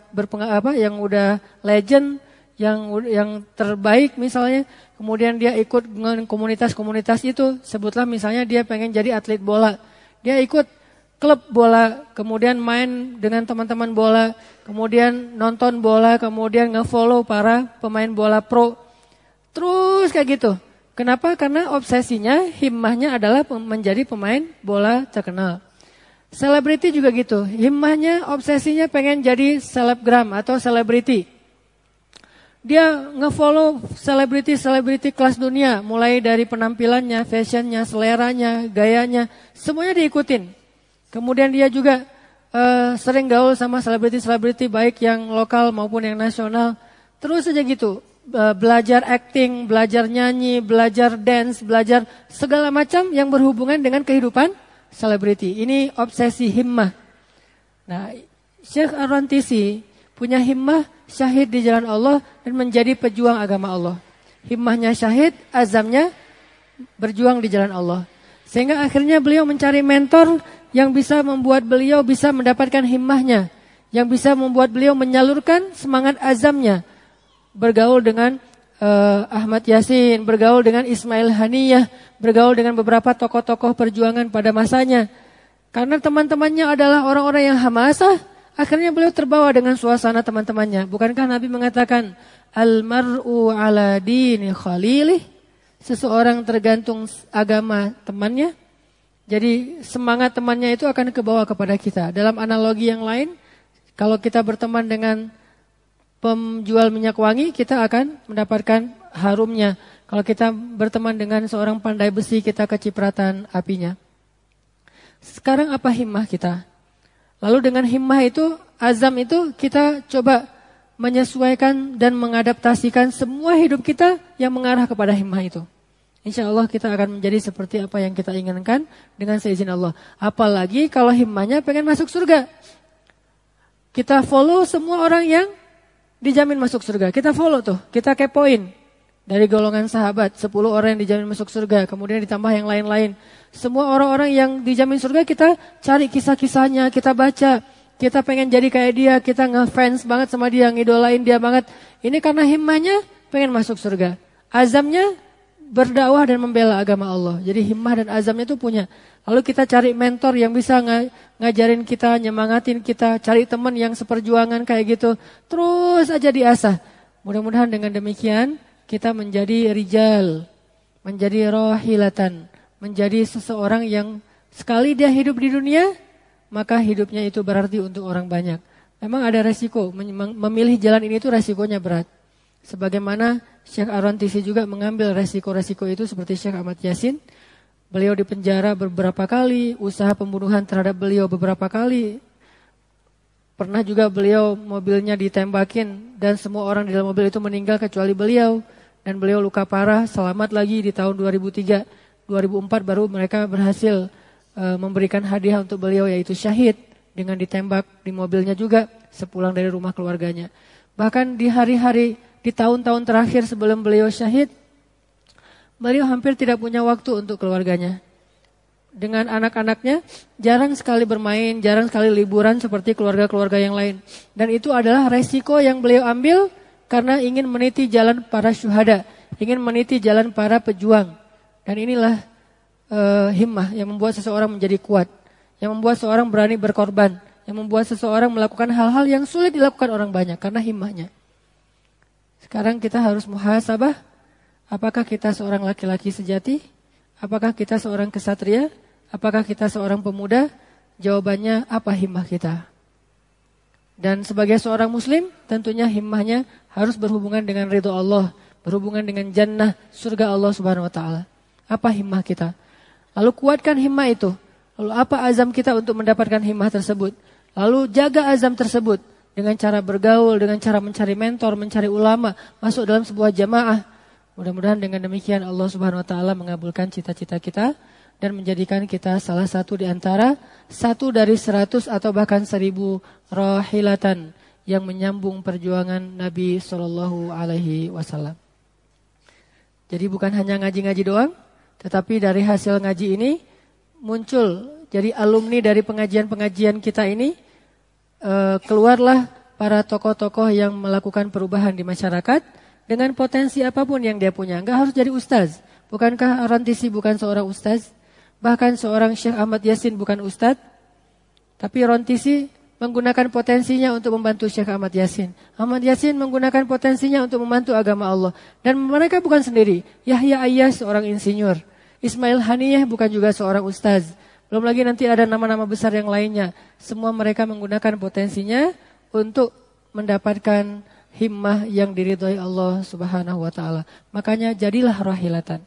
yang udah legend, yang terbaik misalnya. Kemudian dia ikut dengan komunitas-komunitas itu. Sebutlah misalnya dia pengen jadi atlet bola. Dia ikut klub bola, kemudian main dengan teman-teman bola, kemudian nonton bola, kemudian nge-follow para pemain bola pro. Terus kayak gitu. Kenapa? Karena obsesinya, himmahnya adalah menjadi pemain bola terkenal. Selebriti juga gitu. Himmahnya, obsesinya pengen jadi selebgram atau selebriti. Dia nge-follow selebriti-selebriti kelas dunia, mulai dari penampilannya, fashionnya, seleranya, gayanya, semuanya diikutin. Kemudian dia juga sering gaul sama selebriti-selebriti baik yang lokal maupun yang nasional. Terus aja gitu, belajar acting, belajar nyanyi, belajar dance, belajar segala macam yang berhubungan dengan kehidupan selebriti. Ini obsesi himmah. Nah, Syekh Ar-Rantisi punya himmah syahid di jalan Allah dan menjadi pejuang agama Allah. Himmahnya syahid, azamnya berjuang di jalan Allah. Sehingga akhirnya beliau mencari mentor yang bisa membuat beliau bisa mendapatkan himmahnya, yang bisa membuat beliau menyalurkan semangat azamnya. Bergaul dengan Ahmad Yasin, bergaul dengan Ismail Haniyah, bergaul dengan beberapa tokoh-tokoh perjuangan pada masanya. Karena teman-temannya adalah orang-orang yang hamasah, akhirnya beliau terbawa dengan suasana teman-temannya. Bukankah Nabi mengatakan, Al-mar'u ala dini khalilih, seseorang tergantung agama temannya. Jadi semangat temannya itu akan kebawa kepada kita. Dalam analogi yang lain, Kalau kita berteman dengan penjual minyak wangi, kita akan mendapatkan harumnya. Kalau kita berteman dengan seorang pandai besi, kita kecipratan apinya. Sekarang apa himmah kita? Lalu dengan himmah itu, azam itu, kita coba menyesuaikan dan mengadaptasikan semua hidup kita yang mengarah kepada himmah itu. Insya Allah kita akan menjadi seperti apa yang kita inginkan dengan seizin Allah. Apalagi kalau himmahnya pengen masuk surga. Kita follow semua orang yang dijamin masuk surga. Kita follow tuh, kita kepoin. Dari golongan sahabat, 10 orang yang dijamin masuk surga. Kemudian ditambah yang lain-lain. Semua orang-orang yang dijamin surga kita cari kisah-kisahnya, kita baca. Kita pengen jadi kayak dia, kita ngefans banget sama dia, ngidolain dia banget. Ini karena himmahnya pengen masuk surga. Azamnya berdakwah dan membela agama Allah. Jadi himmah dan azamnya itu punya. Lalu kita cari mentor yang bisa ngajarin kita, nyemangatin kita, cari teman yang seperjuangan kayak gitu. Terus aja diasah. Mudah-mudahan dengan demikian kita menjadi rijal, menjadi rohilatan, menjadi seseorang yang sekali dia hidup di dunia, maka hidupnya itu berarti untuk orang banyak. Memang ada resiko, memilih jalan ini itu resikonya berat. Sebagaimana Syekh Ar-Rantisi juga mengambil resiko-resiko itu seperti Syekh Ahmad Yasin. Beliau dipenjara beberapa kali, usaha pembunuhan terhadap beliau beberapa kali. Pernah juga beliau mobilnya ditembakin dan semua orang di dalam mobil itu meninggal kecuali beliau. Dan beliau luka parah, selamat lagi di tahun 2003. 2004 baru mereka berhasil memberikan hadiah untuk beliau yaitu syahid dengan ditembak di mobilnya juga sepulang dari rumah keluarganya. Bahkan di hari-hari, di tahun-tahun terakhir sebelum beliau syahid, beliau hampir tidak punya waktu untuk keluarganya. Dengan anak-anaknya jarang sekali bermain, jarang sekali liburan seperti keluarga-keluarga yang lain. Dan itu adalah resiko yang beliau ambil karena ingin meniti jalan para syuhada, ingin meniti jalan para pejuang. Dan inilah himmah yang membuat seseorang menjadi kuat, yang membuat seseorang berani berkorban, yang membuat seseorang melakukan hal-hal yang sulit dilakukan orang banyak karena himmahnya. Sekarang kita harus muhasabah, apakah kita seorang laki-laki sejati? Apakah kita seorang kesatria? Apakah kita seorang pemuda? Jawabannya apa himmah kita? Dan sebagai seorang muslim, tentunya himmahnya harus berhubungan dengan ridho Allah, berhubungan dengan jannah, surga Allah Subhanahu wa taala. Apa himmah kita? Lalu kuatkan himmah itu. Lalu apa azam kita untuk mendapatkan himmah tersebut? Lalu jaga azam tersebut dengan cara bergaul, dengan cara mencari mentor, mencari ulama, masuk dalam sebuah jamaah. Mudah-mudahan dengan demikian Allah Subhanahu wa taala mengabulkan cita-cita kita dan menjadikan kita salah satu di antara 1 dari 100 atau bahkan 1000 rahilatan yang menyambung perjuangan Nabi sallallahu alaihi wasallam. Jadi bukan hanya ngaji-ngaji doang, tetapi dari hasil ngaji ini muncul jadi alumni dari pengajian-pengajian kita ini keluarlah para tokoh-tokoh yang melakukan perubahan di masyarakat dengan potensi apapun yang dia punya. Enggak harus jadi ustaz. Bukankah Ar-Rantisi bukan seorang ustaz? Bahkan seorang Syekh Ahmad Yasin bukan ustaz. Tapi Ar-Rantisi menggunakan potensinya untuk membantu Syekh Ahmad Yasin. Ahmad Yasin menggunakan potensinya untuk membantu agama Allah. Dan mereka bukan sendiri. Yahya Ayyas seorang insinyur. Ismail Haniyah bukan juga seorang ustaz. Belum lagi nanti ada nama-nama besar yang lainnya. Semua mereka menggunakan potensinya untuk mendapatkan himmah yang diridhoi Allah Subhanahu wa taala. Makanya jadilah rahilatan.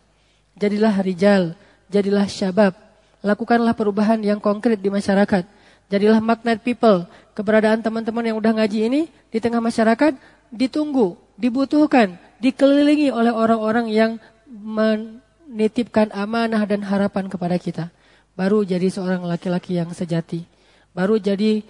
Jadilah rijal, jadilah syabab. Lakukanlah perubahan yang konkret di masyarakat. Jadilah magnet people. Keberadaan teman-teman yang udah ngaji ini di tengah masyarakat ditunggu, dibutuhkan, dikelilingi oleh orang-orang yang menitipkan amanah dan harapan kepada kita. Baru jadi seorang laki-laki yang sejati. Baru jadi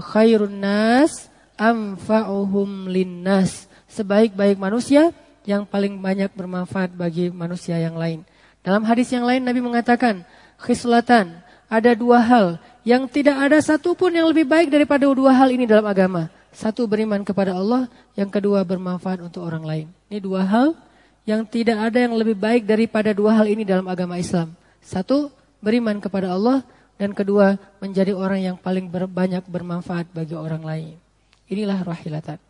khairun nas anfa'uhum linnas. Sebaik-baik manusia yang paling banyak bermanfaat bagi manusia yang lain. Dalam hadis yang lain Nabi mengatakan, khislatan, ada 2 hal yang tidak ada satupun yang lebih baik daripada 2 hal ini dalam agama. 1 beriman kepada Allah, yang kedua bermanfaat untuk orang lain. Ini 2 hal yang tidak ada yang lebih baik daripada 2 hal ini dalam agama Islam. 1 beriman kepada Allah, dan kedua menjadi orang yang paling banyak bermanfaat bagi orang lain. Inilah rahilatan.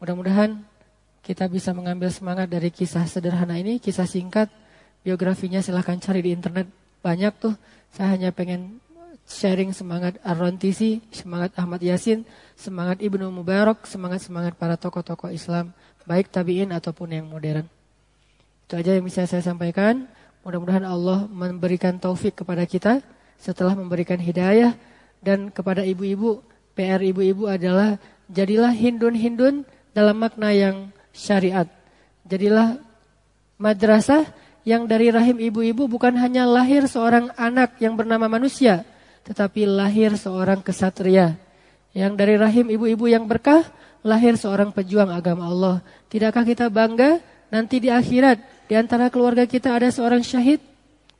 Mudah-mudahan kita bisa mengambil semangat dari kisah sederhana ini, kisah singkat, biografinya silahkan cari di internet, banyak tuh. Saya hanya pengen sharing semangat Ar-Rantisi, semangat Ahmad Yasin, semangat Ibnu Mubarak, semangat-semangat para tokoh-tokoh Islam, baik tabi'in ataupun yang modern. Itu aja yang bisa saya sampaikan. Mudah-mudahan Allah memberikan taufik kepada kita setelah memberikan hidayah. Dan kepada ibu-ibu, PR ibu-ibu adalah jadilah hindun-hindun dalam makna yang syariat. Jadilah madrasah yang dari rahim ibu-ibu bukan hanya lahir seorang anak yang bernama manusia, tetapi lahir seorang kesatria. Yang dari rahim ibu-ibu yang berkah, lahir seorang pejuang agama Allah. Tidakkah kita bangga nanti di akhirat, di antara keluarga kita ada seorang syahid,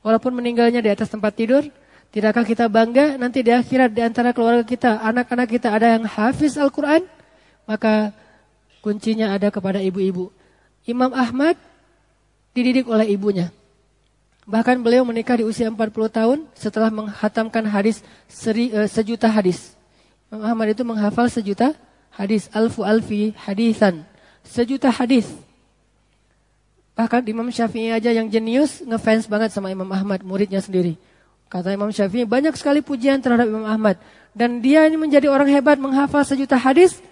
walaupun meninggalnya di atas tempat tidur? Tidakkah kita bangga nanti di akhirat, di antara keluarga kita, anak-anak kita ada yang hafiz Al-Quran? Maka kuncinya ada kepada ibu-ibu. Imam Ahmad dididik oleh ibunya. Bahkan beliau menikah di usia 40 tahun setelah menghatamkan hadis sejuta hadis. Imam Ahmad itu menghafal sejuta hadis. Alfi hadisan. Sejuta hadis. Bahkan Imam Syafi'i aja yang jenius ngefans banget sama Imam Ahmad, muridnya sendiri. Kata Imam Syafi'i, banyak sekali pujian terhadap Imam Ahmad. Dan dia ini menjadi orang hebat menghafal sejuta hadis.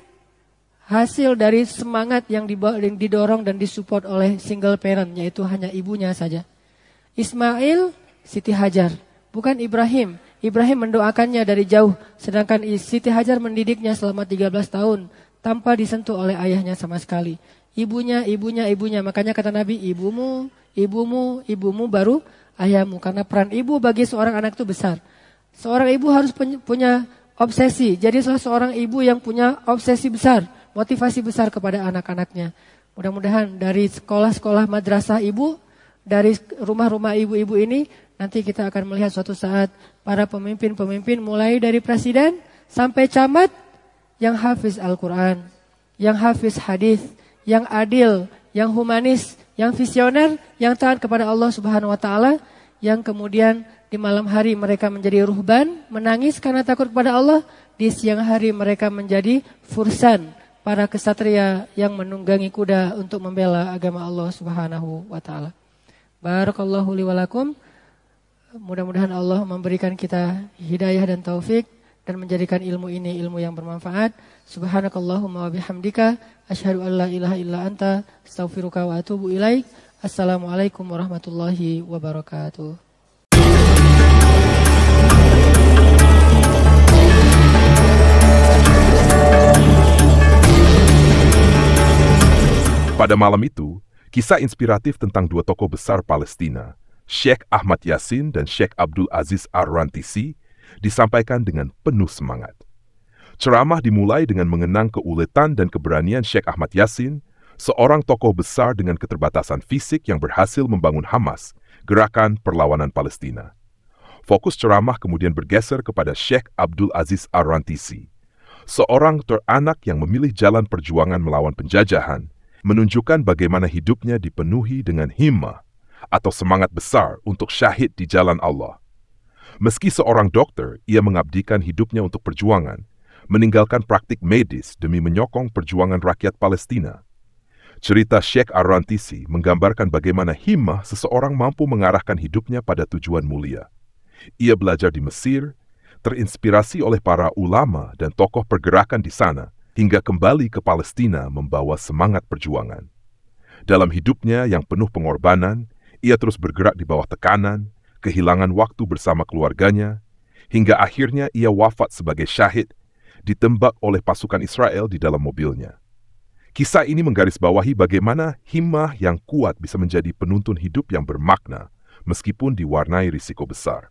Hasil dari semangat yang didorong dan disupport oleh single parent, yaitu hanya ibunya saja. Ismail, Siti Hajar, bukan Ibrahim. Ibrahim mendoakannya dari jauh, sedangkan Siti Hajar mendidiknya selama 13 tahun tanpa disentuh oleh ayahnya sama sekali. Ibunya. Makanya kata Nabi, ibumu baru ayahmu. Karena peran ibu bagi seorang anak itu besar. Seorang ibu harus punya obsesi. Jadi seorang ibu yang punya obsesi besar, motivasi besar kepada anak-anaknya. Mudah-mudahan dari sekolah-sekolah madrasah ibu, dari rumah-rumah ibu-ibu ini, nanti kita akan melihat suatu saat para pemimpin-pemimpin mulai dari presiden sampai camat yang hafiz Al-Quran, yang hafiz hadis, yang adil, yang humanis, yang visioner, yang taat kepada Allah Subhanahu wa taala, yang kemudian di malam hari mereka menjadi ruhban, menangis karena takut kepada Allah, di siang hari mereka menjadi fursan, para kesatria yang menunggangi kuda untuk membela agama Allah Subhanahu wa taala. Barakallahu li wa lakum. Mudah-mudahan Allah memberikan kita hidayah dan taufik dan menjadikan ilmu ini ilmu yang bermanfaat. Subhanakallahumma wa bihamdika asyhadu an la ilaha illa anta astaghfiruka wa atubu ilaik. Assalamualaikum warahmatullahi wabarakatuh.
Pada malam itu, kisah inspiratif tentang dua tokoh besar Palestina, Syekh Ahmad Yasin dan Syekh Abdul Aziz Ar-Rantisi, disampaikan dengan penuh semangat. Ceramah dimulai dengan mengenang keuletan dan keberanian Syekh Ahmad Yasin, seorang tokoh besar dengan keterbatasan fisik yang berhasil membangun Hamas, gerakan perlawanan Palestina. Fokus ceramah kemudian bergeser kepada Syekh Abdul Aziz Ar-Rantisi, seorang teranak yang memilih jalan perjuangan melawan penjajahan, menunjukkan bagaimana hidupnya dipenuhi dengan himmah atau semangat besar untuk syahid di jalan Allah. Meski seorang dokter, ia mengabdikan hidupnya untuk perjuangan, meninggalkan praktik medis demi menyokong perjuangan rakyat Palestina. Cerita Syekh Ar-Rantisi menggambarkan bagaimana himmah seseorang mampu mengarahkan hidupnya pada tujuan mulia. Ia belajar di Mesir, terinspirasi oleh para ulama dan tokoh pergerakan di sana, hingga kembali ke Palestina membawa semangat perjuangan. Dalam hidupnya yang penuh pengorbanan, ia terus bergerak di bawah tekanan, kehilangan waktu bersama keluarganya, hingga akhirnya ia wafat sebagai syahid, ditembak oleh pasukan Israel di dalam mobilnya. Kisah ini menggarisbawahi bagaimana himmah yang kuat bisa menjadi penuntun hidup yang bermakna, meskipun diwarnai risiko besar.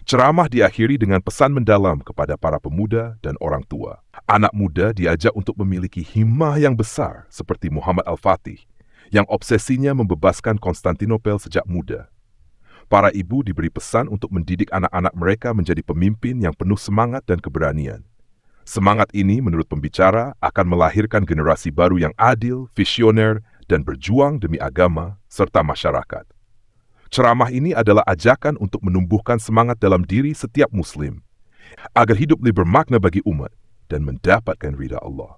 Ceramah diakhiri dengan pesan mendalam kepada para pemuda dan orang tua. Anak muda diajak untuk memiliki himmah yang besar seperti Muhammad Al-Fatih, yang obsesinya membebaskan Konstantinopel sejak muda. Para ibu diberi pesan untuk mendidik anak-anak mereka menjadi pemimpin yang penuh semangat dan keberanian. Semangat ini menurut pembicara akan melahirkan generasi baru yang adil, visioner, dan berjuang demi agama serta masyarakat. Ceramah ini adalah ajakan untuk menumbuhkan semangat dalam diri setiap muslim, agar hidup lebih bermakna bagi umat dan mendapatkan ridha Allah.